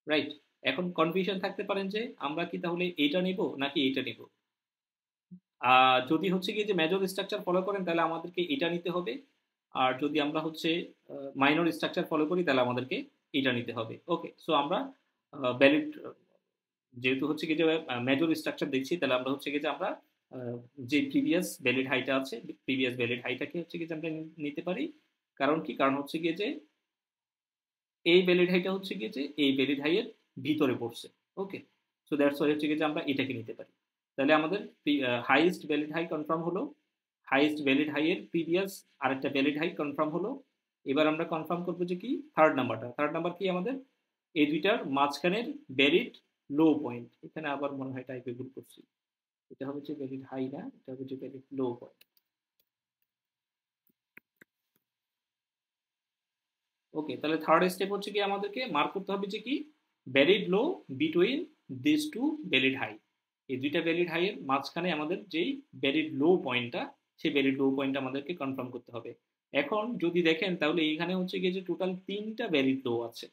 রাইট? এখন কনফিউশন থাকতে পারেন যে আমরা কি তাহলে এইটা নিব নাকি এইটা নিব। যদি হচ্ছে কি যে মেজর স্ট্রাকচার ফলো করেন তাহলে আমাদেরকে এটা নিতে হবে, আর যদি আমরা হচ্ছে মাইনর স্ট্রাকচার ফলো করি তাহলে আমাদেরকে এটা নিতে হবে। ওকে, সো আমরা ভ্যালিড, যেহেতু হচ্ছে কি যে মেজর স্ট্রাকচার দেখছি, তাহলে আমরা হচ্ছে কি যে আমরা যে প্রিভিয়াস ভ্যালিড হাইটা আছে, প্রিভিয়াস ভ্যালিড হাইটাকে হচ্ছে কি যে আমরা নিতে পারি। কারণ কি, কারণ হচ্ছে গিয়ে যে এই ভ্যালিড হাইটা হচ্ছে গিয়ে যে এই ভ্যালিড হাইয়ের ভিতরে পড়ছে। ওকে, সো দ্যাটস ওয়াই হচ্ছে গিয়ে যে আমরা এটাকে নিতে পারি। তাহলে আমাদের হাইয়েস্ট ভ্যালিড হাই কনফার্ম হলো, হাইয়েস্ট ভ্যালিড হাইয়ের প্রিভিয়াস আরেকটা ভ্যালিড হাই কনফার্ম হলো। এবার আমরা কনফার্ম করবো যে কি, থার্ড নাম্বার কি আমাদের এই দুইটার মাঝখানের ভ্যালিড লো পয়েন্ট, এখানে আবার মনে হয় টাইপে ভুল করছি, এটা হবে যে ভ্যালিড হাই না, এটা হবে যে ভ্যালিড লো পয়েন্ট। ওকে, তাহলে থার্ড স্টেপ হচ্ছে কি আমাদেরকে মার্ক করতে হবে যে কি, valid low between this two valid high, এই দুইটা ভ্যালিড হাই এর মাঝখানে আমাদের যেই ভ্যালিড লো পয়েন্টটা, সেই ভ্যালিড লো পয়েন্ট আমাদেরকে কনফার্ম করতে হবে। এখন যদি দেখেন তাহলে এইখানে হচ্ছে গিয়ে যে টোটাল তিনটা ভ্যালিড লো আছে,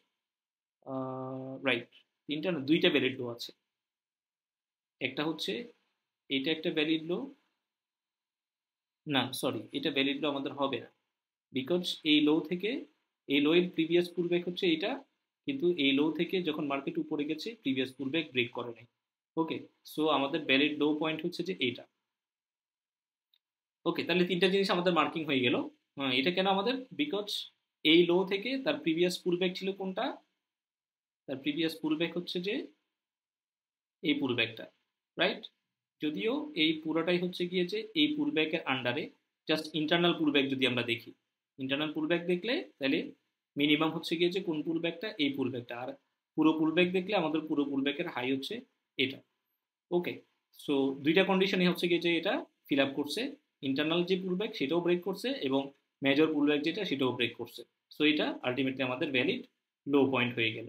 রাইট, তিনটা না, দুইটা ভ্যালিড লো আছে। একটা হচ্ছে এটা একটা ভ্যালিড লো, না সরি, এটা ভ্যালিড লো আমাদের হবে না, বিকজ এই লো থেকে এই লো এর প্রিভিয়াস পুলব্যাক হচ্ছে এটা, কিন্তু এই লো থেকে যখন মার্কেট উপরে গেছে প্রিভিয়াস পুলব্যাক ব্রেক করে নাই। ওকে, সো আমাদের ভ্যালিড লো পয়েন্ট হচ্ছে যে এইটা। ওকে, তাহলে তিনটা জিনিস আমাদের মার্কিং হয়ে গেল। এটা কেন আমাদের, বিকজ এই লো থেকে তার প্রিভিয়াস পুলব্যাক ছিল কোনটা, তার প্রিভিয়াস পুলব্যাক হচ্ছে যে এই পুলব্যাকটা, রাইট? যদিও এই পুরোটাই হচ্ছে গিয়ে যে এই পুলব্যাকের আন্ডারে, জাস্ট ইন্টারনাল পুলব্যাক যদি আমরা দেখি, ইন্টারনাল পুলব্যাক দেখলে তাহলে মিনিমাম হচ্ছে গিয়ে যে কোন পুলব্যাকটা, এই পুলব্যাকটা, আর পুরো পুলব্যাক দেখলে আমাদের পুরো পুলব্যাকের হাই হচ্ছে এটা। ওকে, সো দুইটা কন্ডিশনই হচ্ছে গিয়ে যে এটা ফিল আপ করছে, ইন্টারনাল যে পুলব্যাক সেটাও ব্রেক করছে, এবং মেজর পুলব্যাক যেটা সেটাও ব্রেক করছে। সো এটা আলটিমেটলি আমাদের ভ্যালিড লো পয়েন্ট হয়ে গেল।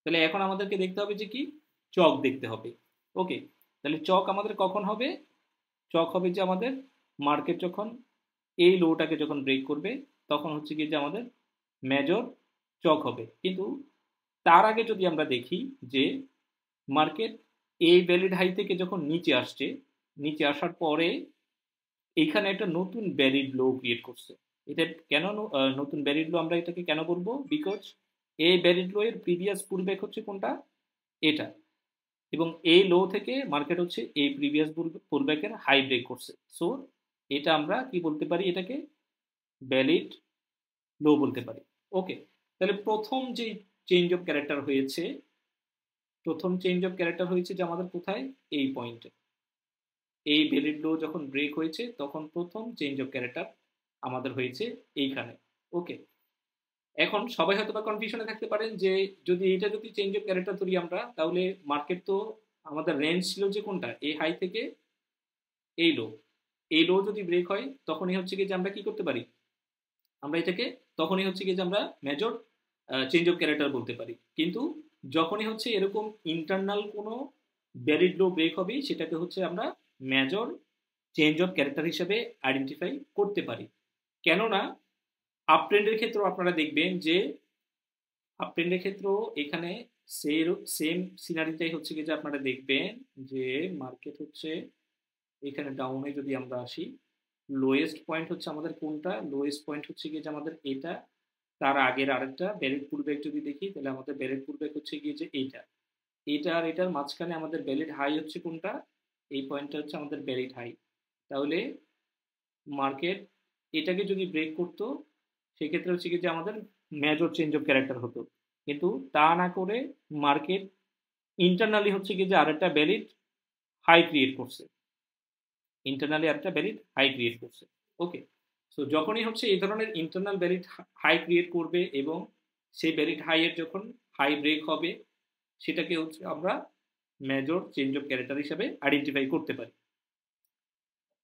তাহলে এখন আমাদেরকে দেখতে হবে যে কি, চক দেখতে হবে। ওকে, তাহলে চক আমাদের কখন হবে, চক হবে যে আমাদের মার্কেট যখন এই লোটাকে যখন ব্রেক করবে তখন হচ্ছে কি যে আমাদের মেজর চক হবে। কিন্তু তার আগে যদি আমরা দেখি যে মার্কেট এই ভ্যালিড হাই থেকে যখন নিচে আসছে, নিচে আসার পরে এইখানে একটা নতুন ভ্যালিড লো ক্রিয়েট করছে। এটা কেন নতুন ভ্যালিড লো আমরা এটাকে কেন বলবো, বিকজ এই ভ্যালিড লো এর প্রিভিয়াস পুলব্যাক হচ্ছে কোনটা, এটা, এবং এই লো থেকে মার্কেট হচ্ছে এই প্রিভিয়াস পুলব্যাকের হাই ব্রেক করছে। সো এটা আমরা কি বলতে পারি, এটাকে ভ্যালিড লো বলতে পারি। ওকে, তাহলে প্রথম যে চেঞ্জ অফ ক্যারেক্টার হয়েছে, প্রথম চেঞ্জ অফ ক্যারেক্টার হয়েছে যে আমাদের কোথায়, এই পয়েন্টে, এই ভ্যালিড লো যখন ব্রেক হয়েছে তখন প্রথম চেঞ্জ অফ ক্যারেক্টার আমাদের হয়েছে এইখানে। ওকে, এখন সবাই হয়তো বা কনফিউশনে থাকতে পারেন যে যদি এটা যদি চেঞ্জ অফ ক্যারেক্টার ধরি আমরা, তাহলে মার্কেট তো আমাদের রেঞ্জ ছিল যে কোনটা, এই হাই থেকে এই লো, এই লো যদি ব্রেক হয় তখনই হচ্ছে কি যে আমরা কি করতে পারি, আমরা এটাকে তখনই হচ্ছে কি যে আমরা মেজর চেঞ্জ অফ ক্যারেক্টার বলতে পারি। কিন্তু যখনই হচ্ছে এরকম ইন্টারনাল কোনো ভ্যালিড লো ব্রেক হবে সেটাকে হচ্ছে আমরা মেজর চেঞ্জ অফ ক্যারেক্টার হিসেবে আইডেন্টিফাই করতে পারি। কেননা আপট্রেন্ডের ক্ষেত্রেও আপনারা দেখবেন যে আপট্রেন্ডের ক্ষেত্রেও এখানে সেম সিনারিটাই হচ্ছে কি যে আপনারা দেখবেন যে মার্কেট হচ্ছে এখানে ডাউনে যদি আমরা আসি, লোয়েস্ট পয়েন্ট হচ্ছে আমাদের কোনটা? লোয়েস্ট পয়েন্ট হচ্ছে গিয়ে যে আমাদের এটা, তার আগের আরেকটা ব্যারেট পুলব্যাক যদি দেখি তাহলে আমাদের ব্যারেট পুলব্যাক হচ্ছে গিয়ে যে এইটা, এটা আর এটার মাঝখানে আমাদের ব্যালিড হাই হচ্ছে কোনটা? এই পয়েন্টটা হচ্ছে আমাদের ব্যালিড হাই। তাহলে মার্কেট এটাকে যদি ব্রেক করতো সেক্ষেত্রে হচ্ছে কি যে আমাদের মেজর চেঞ্জ অফ ক্যারেক্টার হতো, কিন্তু তা না করে মার্কেট ইন্টারনালি হচ্ছে কি যে আরেকটা ভ্যালিড হাই ক্রিয়েট করছে, ইন্টারনালি আরেকটা ভ্যালিড হাই ক্রিয়েট করছে। ওকে, সো যখনই হচ্ছে এই ধরনের ইন্টারনাল ভ্যালিড হাই ক্রিয়েট করবে এবং সেই ভ্যালিড হাইয়ের যখন হাই ব্রেক হবে সেটাকে হচ্ছে আমরা মেজর চেঞ্জ অফ ক্যারেক্টার হিসাবে আইডেন্টিফাই করতে পারি।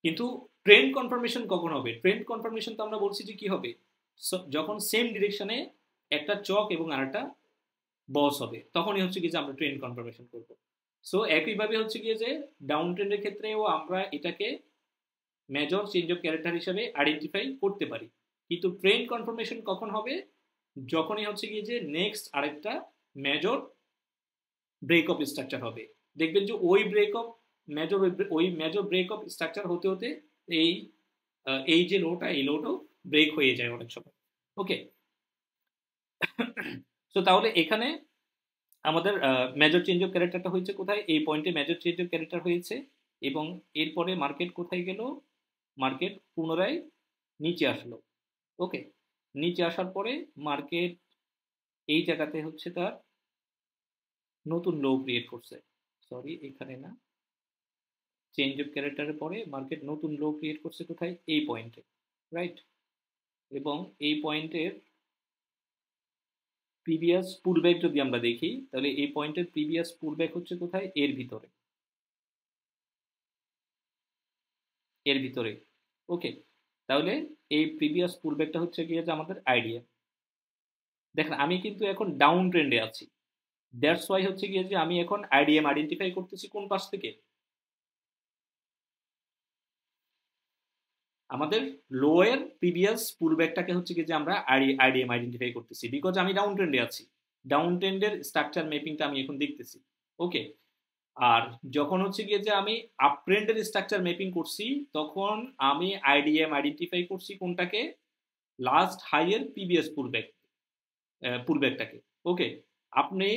কিন্তু ট্রেন্ড কনফার্মেশন কখন হবে? ট্রেন্ড কনফার্মেশন তো আমরা বলছি যে কি হবে, যখন সেম ডিরেকশনে একটা চক এবং আরেকটা বস হবে তখনই হচ্ছে কি যে আমরা ট্রেন্ড কনফার্মেশন করব। সো একইভাবে হচ্ছে গিয়ে যে ডাউন ট্রেন্ডের ক্ষেত্রেও আমরা এটাকে মেজর চেঞ্জ অফ ক্যারেক্টার হিসাবে আইডেন্টিফাই করতে পারি, কিন্তু ট্রেন্ড কনফার্মেশন কখন হবে? যখনই হচ্ছে গিয়ে যে নেক্সট আরেকটা মেজর ব্রেকআপ স্ট্রাকচার হবে। দেখবেন যে ওই মেজর ব্রেকআপ স্ট্রাকচার হতে হতে এই এই যে লোটা, এই লোটাও ব্রেক হয়ে যায় অনেক সময়। ওকে, সো তাহলে এখানে আমাদের মেজর চেঞ্জ অফ ক্যারেক্টারটা হয়েছে কোথায়? এই পয়েন্টে মেজর চেঞ্জ অফ ক্যারেক্টার হয়েছে এবং এরপরে মার্কেট কোথায় গেল? মার্কেট পুনরায় নিচে আসলো। ওকে, নিচে আসার পরে মার্কেট এই জায়গাতে হচ্ছে তার নতুন লো ক্রিয়েট করছে, সরি এখানে না, চেঞ্জ অফ ক্যারেক্টারের পরে মার্কেট নতুন লো ক্রিয়েট করছে কোথায়? এই পয়েন্টে, রাইট? এবং এই পয়েন্টের প্রিভিয়াস পুলব্যাক যদি আমরা দেখি তাহলে এই পয়েন্টের প্রিভিয়াস পুলব্যাক হচ্ছে কোথায়? এর ভিতরে, এর ভিতরে। ওকে, তাহলে এই প্রিভিয়াস পুলব্যাকটা হচ্ছে গিয়ে যে আমাদের আইডিয়া। দেখেন আমি কিন্তু এখন ডাউন ট্রেন্ডে আছি, দ্যাটস ওয়াই হচ্ছে গিয়ে যে আমি এখন আইডিএম আইডেন্টিফাই করতেছি কোন পাশ থেকে? আমাদের লোয়ের প্রিভিয়াস পুলব্যাকটাকে হচ্ছে কি যে আমরা আইডিএম আইডেন্টিফাই করতেছি, বিকজ আমি ডাউন ট্রেন্ডে আছি, ডাউন ট্রেন্ডের স্ট্রাকচার ম্যাপিংটা আমি এখন দেখতেছি। ওকে, আর যখন হচ্ছে গিয়ে যে আমি আপ ট্রেন্ডের স্ট্রাকচার ম্যাপিং করছি তখন আমি আইডিএম আইডেন্টিফাই করছি কোনটাকে? Last হাইয়ের previous পুলব্যাকটাকে। ওকে, আপনি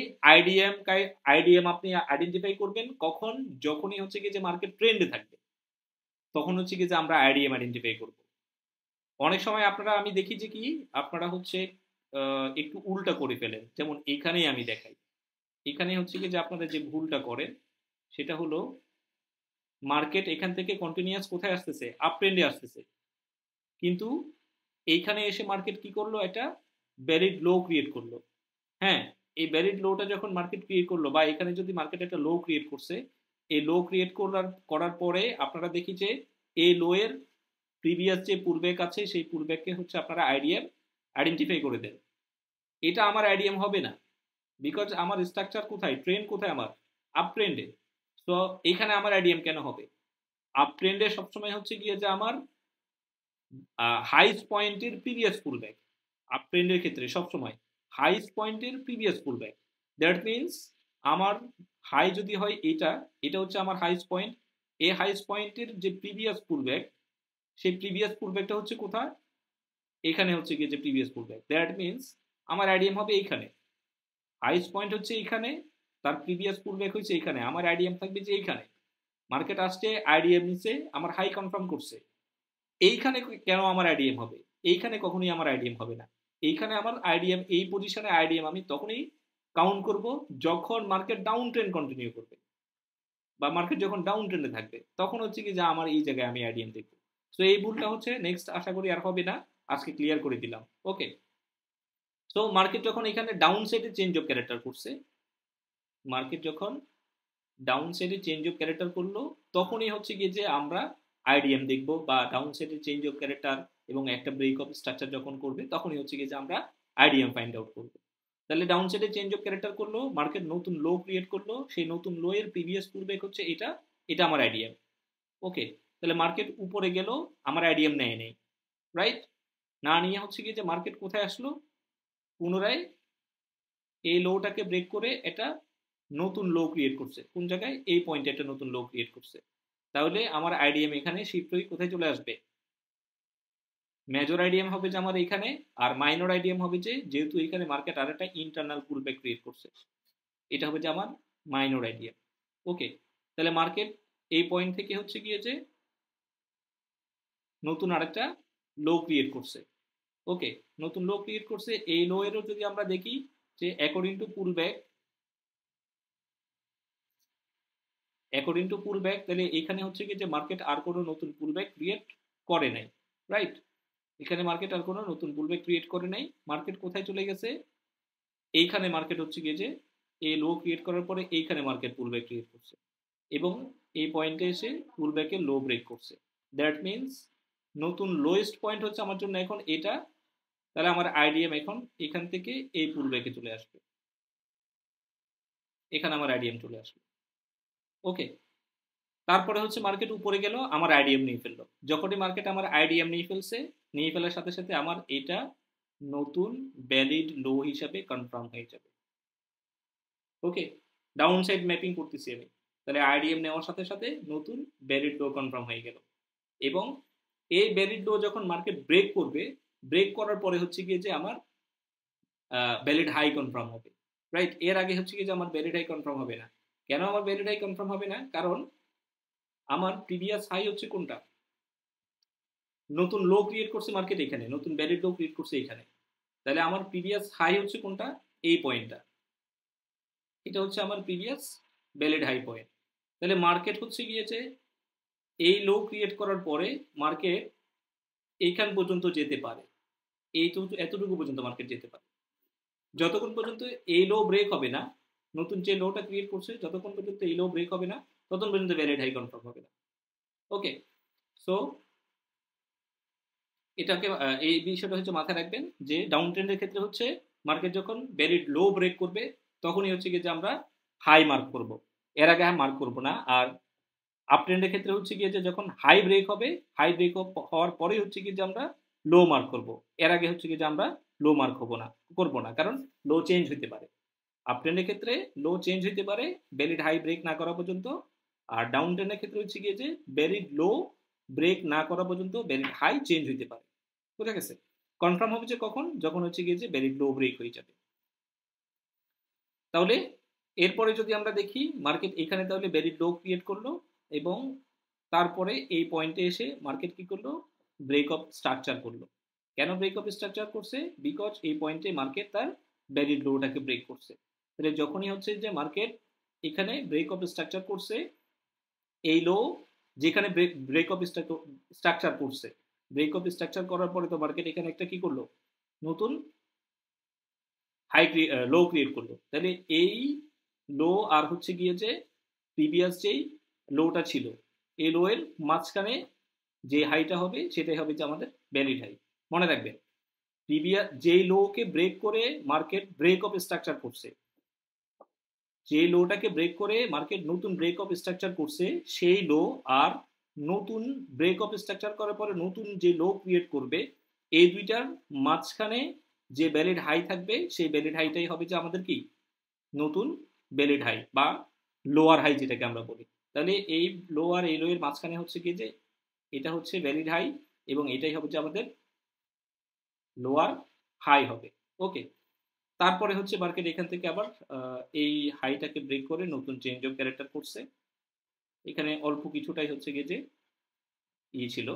আইডিএম আপনি আইডেন্টিফাই করবেন কখন? যখনই হচ্ছে কি যে মার্কেট ট্রেন্ডে থাকবে তখন হচ্ছে কি যে আমরা আইডিএম আইডেন্টিফাই করব। অনেক সময় আপনারা আমি দেখি যে কি আপনারা হচ্ছে একটু উল্টা করে ফেলেন, যেমন এখানেই আমি দেখাই, এখানে হচ্ছে কি যে আপনারা যে ভুলটা করেন সেটা হলো মার্কেট এখান থেকে কন্টিনিউয়াস কোথায় আসতেছে? আপ ট্রেন্ডে আসতেছে, কিন্তু এইখানে এসে মার্কেট কি করলো? এটা ভ্যালিড লো ক্রিয়েট করলো। হ্যাঁ, এই ভ্যালিড লোটা যখন মার্কেট ক্রিয়েট করলো বা এখানে যদি মার্কেট একটা লো ক্রিয়েট করছে, এই লো ক্রিয়েট করার পরে আপনারা দেখি যে এই লো এর প্রিভিয়াস যে পুলব্যাক আছে সেই পুলব্যাককে হচ্ছে আপনারা আইডিএম আইডেন্টিফাই করে দেন। এটা আমার আইডিএম হবে না, বিকজ আমার স্ট্রাকচার কোথায়? ট্রেন্ড কোথায় আমার? আপ ট্রেন্ডে। তো এখানে আমার আইডিএম কেন হবে? আপ ট্রেন্ডে সবসময় হচ্ছে গিয়ে যে আমার হাইস্ট পয়েন্টের প্রিভিয়াস পুলব্যাক, আপ ট্রেন্ডের ক্ষেত্রে সবসময় হাইস্ট পয়েন্টের প্রিভিয়াস পুলব্যাক। দ্যাট মিনস আমার হাই যদি হয় এটা, এটা হচ্ছে আমার হাইস্ট পয়েন্ট, এই হাইস্ট পয়েন্টের যে প্রিভিয়াস পুলব্যাক সেই প্রিভিয়াস পুলব্যাকটা হচ্ছে কোথায়? এখানে হচ্ছে গিয়ে যে প্রিভিয়াস পুলব্যাক। দ্যাট মিনস আমার আইডিএম হবে এইখানে, হাইস্ট পয়েন্ট হচ্ছে এইখানে, তার প্রিভিয়াস পুলব্যাক হচ্ছে এইখানে, আমার আইডিএম থাকবে যে এইখানে। মার্কেট আসছে আইডিএম নিচে আমার হাই কনফার্ম করছে, এইখানে কেন আমার আইডিএম হবে? এইখানে কখনোই আমার আইডিএম হবে না। এইখানে আমার আইডিএম, এই পজিশনে আইডিএম আমি তখনই কাউন্ট করব যখন মার্কেট ডাউন ট্রেন্ড কন্টিনিউ করবে বা মার্কেট যখন ডাউন ট্রেন্ডে থাকবে তখন হচ্ছে কি যে আমার এই জায়গায় আমি আইডিএম দেখবো। সো এই ভুলটা হচ্ছে নেক্সট আশা করি আর হবে না, আজকে ক্লিয়ার করে দিলাম। ওকে, সো মার্কেট যখন এখানে ডাউন সাইডে চেঞ্জ অফ ক্যারেক্টার করছে, মার্কেট যখন ডাউন সাইডে চেঞ্জ অফ ক্যারেক্টার করলো তখনই হচ্ছে গিয়ে যে আমরা আইডিএম দেখব, বা ডাউন সাইডে চেঞ্জ অফ ক্যারেক্টার এবং একটা ব্রেক অফ স্ট্রাকচার যখন করবে তখনই হচ্ছে গিয়ে যে আমরা আইডিএম ফাইন্ড আউট করবো। তাহলে ডাউন সাইডে চেঞ্জ অফ ক্যারেক্টার করলো, মার্কেট নতুন লো ক্রিয়েট করলো, সেই নতুন লো এর প্রিভিয়াস পুলব্যাক হচ্ছে এটা, এটা আমার আইডিএম। ওকে, তাহলে মার্কেট উপরে গেল, আমার আইডিএম নেয় নেই, রাইট? না নিয়ে হচ্ছে গিয়ে যে মার্কেট কোথায় আসলো? পুনরায় এই লোটাকে ব্রেক করে এটা নতুন লো ক্রিয়েট করছে কোন জায়গায়, এই পয়েন্টে একটা নতুন লো ক্রিয়েট করছে। তাহলে আমার আইডিএম এখানে শিফট হয়ে কোথায় চলে আসবে, মেজর আইডিএম হবে যে আমার এখানে, আর মাইনর আইডিএম হবে যে যেহেতু এখানে মার্কেট আর একটা ইন্টারনাল পুলব্যাক ক্রিয়েট করছে, এটা হবে যে আমার মাইনর আইডিএম। ওকে, তাহলে মার্কেট এই পয়েন্ট থেকে হচ্ছে গিয়ে যে নতুন আরেকটা লো ক্রিয়েট করছে। ওকে, নতুন লো ক্রিয়েট করছে। এই লো এরও যদি আমরা দেখি যে অ্যাকর্ডিং টু পুলব্যাক, তাহলে এখানে হচ্ছে কি যে মার্কেট আর কোনো নতুন পুলব্যাক ক্রিয়েট করে নাই, রাইট? এখানে মার্কেট আর কোনো নতুন পুলব্যাক ক্রিয়েট করে নাই। মার্কেট কোথায় চলে গেছে, এইখানে মার্কেট হচ্ছে গিয়ে যে এই লো ক্রিয়েট করার পরে এইখানে মার্কেট পুলব্যাক ক্রিয়েট করছে এবং এই পয়েন্টে এসে পুলব্যাকের লো ব্রেক করছে। দ্যাট মিনস নতুন লোয়েস্ট পয়েন্ট হচ্ছে আমার জন্য এখন এটা। তাহলে আমার আইডিএম এখন এখান থেকে এই পুলব্যাকে চলে আসবে, এখানে আমার আইডিএম চলে আসবে। ওকে, তারপরে হচ্ছে মার্কেট উপরে গেল, আমার আইডিএম নিয়ে ফেললো। যখনই মার্কেট আমার আইডিএম নিয়ে ফেলছে, নিয়ে ফেলার সাথে সাথে আমার এটা নতুন ভ্যালিড লো হিসাবে কনফার্ম হয়ে যাবে। ওকে, ডাউন সাইড ম্যাপিং করতেছি আমি, তাহলে আইডিএম নেওয়ার সাথে সাথে নতুন ভ্যালিড লো কনফার্ম হয়ে গেল। এবং এই ভ্যালিড লো যখন মার্কেট ব্রেক করবে, ব্রেক করার পরে হচ্ছে গিয়ে যে আমার ভ্যালিড হাই কনফার্ম হবে, রাইট? এর আগে হচ্ছে গিয়ে যে আমার ভ্যালিড হাই কনফার্ম হবে না। কেন আমার ভ্যালিড হাই কনফার্ম হবে না? কারণ আমার প্রিভিয়াস হাই হচ্ছে কোনটা, নতুন লো ক্রিয়েট করছে মার্কেট এখানে, নতুন ভ্যালিড লো ক্রিয়েট করছে এখানে। তাহলে আমার প্রিভিয়াস হাই হচ্ছে কোনটা, এই পয়েন্টটা, এটা হচ্ছে আমার প্রিভিয়াস ভ্যালিড হাই পয়েন্ট। তাহলে মার্কেট হচ্ছে গিয়েছে এই লো ক্রিয়েট করার পরে মার্কেট এইখান পর্যন্ত যেতে পারে, এতটুকু পর্যন্ত মার্কেট যেতে পারে। যতক্ষণ পর্যন্ত এই লো ব্রেক হবে না, নতুন যে লোটা ক্রিয়েট করছে, যতক্ষণ পর্যন্ত এই লো ব্রেক হবে না ততক্ষণ পর্যন্ত ভ্যালিড হাই কনফার্ম হবে না। ওকে, সো এটাকে এই বিষয়টা হচ্ছে মাথায় রাখবেন যে ডাউন ট্রেন্ডের ক্ষেত্রে হচ্ছে মার্কেট যখন ভ্যালিড লো ব্রেক করবে তখনই হচ্ছে গিয়ে যে আমরা হাই মার্ক করব, এর আগে মার্ক করব না। আর আপ ট্রেন্ডের ক্ষেত্রে হচ্ছে গিয়ে যে যখন হাই ব্রেক হবে, হাই ব্রেক হওয়ার পরেই হচ্ছে গিয়ে যে আমরা লো মার্ক করব, এর আগে হচ্ছে গিয়ে যে আমরা লো মার্ক করবো না, কারণ লো চেঞ্জ হতে পারে। আপ ট্রেন্ডের ক্ষেত্রে লো চেঞ্জ হতে পারে ভ্যালিড হাই ব্রেক না করা পর্যন্ত, আর ডাউন ট্রেন্ডের ক্ষেত্রে হচ্ছে গিয়ে যে ভ্যালিড লো ব্রেক না করা পর্যন্ত ভ্যালিড হাই চেঞ্জ হতে পারে। বুঝা গেছে? কনফার্ম হবে যে কখন, যখন হচ্ছে গিয়ে যে ভ্যালিড লো ব্রেক হয়ে যাবে। তাহলে এরপরে যদি আমরা দেখি মার্কেট এখানে তাহলে ভ্যালিড লো ক্রিয়েট করলো এবং তারপরে এই পয়েন্টে এসে মার্কেট কি করলো, ব্রেক অফ স্ট্রাকচার করলো। কেন ব্রেক অফ স্ট্রাকচার করছে? বিকজ এই পয়েন্টে মার্কেট তার ভ্যালিড লোটাকে ব্রেক করছে। তাহলে যখনই হচ্ছে যে মার্কেট এখানে ব্রেক অফ স্ট্রাকচার করছে, এই লো যেখানে ব্রেক অফ স্ট্রাকচার করছে, ব্রেক অফ স্ট্রাকচার করার পরে তো মার্কেট এখানে একটা কি করলো, নতুন হাই লো ক্রিয়েট করলো। তাহলে এই লো আর হচ্ছে গিয়ে যে প্রিভিয়াস যেই লোটা ছিল, এই লো এর মাঝখানে যে হাইটা হবে সেটাই হবে যে আমাদের ভ্যালিড হাই। মনে রাখবেন, প্রিভিয়াস যেই লোকে ব্রেক করে মার্কেট ব্রেক অফ স্ট্রাকচার করছে, যে লোটাকে ব্রেক করে মার্কেট নতুন ব্রেক অফ স্ট্রাকচার করছে, সেই লো আর নতুন ব্রেক অফ স্ট্রাকচার করার পরে নতুন যে লো ক্রিয়েট করবে, এই দুইটার মাঝখানে যে ভ্যালিড হাই থাকবে সেই ভ্যালিড হাইটাই হবে যে আমাদের কি, নতুন ভ্যালিড হাই বা লোয়ার হাই যেটাকে আমরা বলি। তাহলে এই লো আর এই লো এর মাঝখানে হচ্ছে কি যে এটা হচ্ছে ভ্যালিড হাই এবং এটাই হবে যে আমাদের লোয়ার হাই হবে। ওকে, তারপরে হচ্ছে মার্কেট এখান থেকে আবার এই হাইটাকে ব্রেক করে নতুন চেঞ্জ অফ ক্যারেক্টার করছে। এখানে অল্প কিছুটাই হচ্ছে গিয়ে যে ছিল,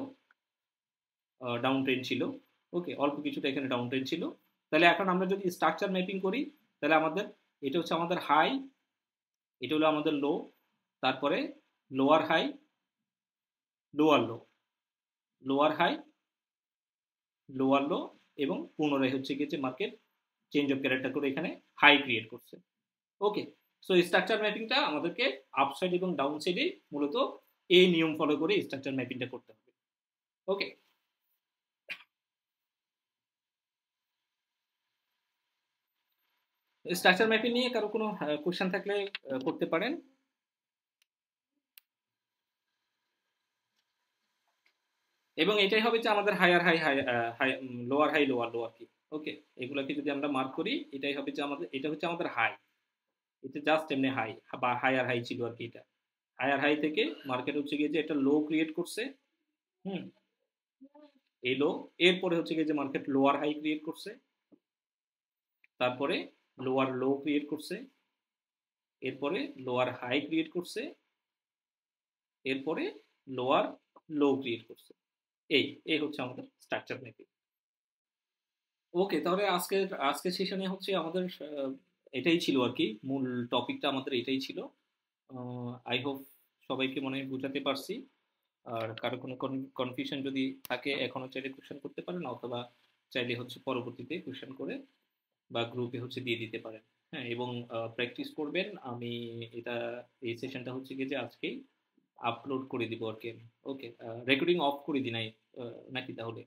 ডাউন ট্রেন্ড ছিল। ওকে, অল্প কিছুটা এখানে ডাউন ট্রেন্ড ছিল। তাহলে এখন আমরা যদি স্ট্রাকচার ম্যাপিং করি, তাহলে আমাদের এটা হচ্ছে আমাদের হাই, এটা হলো আমাদের লো, তারপরে lower high, lower low, lower high, lower low, এবং পুনরায় হচ্ছে গিয়ে যে মার্কেট চেঞ্জ অফ ক্যারেক্টার করে এখানে হাই ক্রিয়েট করছে। ওকে, সো স্ট্রাকচার ম্যাপিংটা আমাদেরকে আপসাইড এবং ডাউন সাইডে মূলত এই নিয়ম ফলো করে স্ট্রাকচার ম্যাপিংটা করতে হবে। ওকে, স্ট্রাকচার ম্যাপিং নিয়ে কারো কোনো কোশ্চেন থাকলে করতে পারেন। এবং এটাই হবে যে আমাদের higher high high high lower high lower lower কি। ওকে, এগুলাকে যদি আমরা মার্ক করি এটাই হবে যে আমাদের, এটা হচ্ছে আমাদের হাই, এটা জাস্ট এমনি হাই বা হায়ার হাই ছিল আর কি। এটা হায়ার হাই থেকে মার্কেট হচ্ছে গিয়ে যে একটা লো ক্রিয়েট করছে। হুম, এই লো, এরপরে হচ্ছে গিয়ে যে মার্কেট লোয়ার হাই ক্রিয়েট করছে, তারপরে লোয়ার লো ক্রিয়েট করছে, এরপরে লোয়ার হাই ক্রিয়েট করছে, এরপরে লোয়ার লো ক্রিয়েট করছে। এই এই হচ্ছে আমাদের স্ট্রাকচার ম্যাপিং। ওকে, তাহলে আজকের আজকের সেশনে হচ্ছে আমাদের এটাই ছিল আর কি, মূল টপিকটা আমাদের এটাই ছিল। আই হোপ সবাইকে মনে হয় বোঝাতে পারছি। আর কারো কোনো কনফিউশন যদি থাকে এখনো চাইলে কোয়েশ্চেন করতে পারেন, অথবা চাইলে হচ্ছে পরবর্তীতে কোয়েশ্চেন করে বা গ্রুপে হচ্ছে দিয়ে দিতে পারেন। হ্যাঁ, এবং প্র্যাকটিস করবেন। আমি এটা, এই সেশনটা হচ্ছে গিয়ে যে আজকেই আপলোড করে দিব আর কি আমি। ওকে, রেকর্ডিং অফ করে দিই নাই নাকি তাহলে?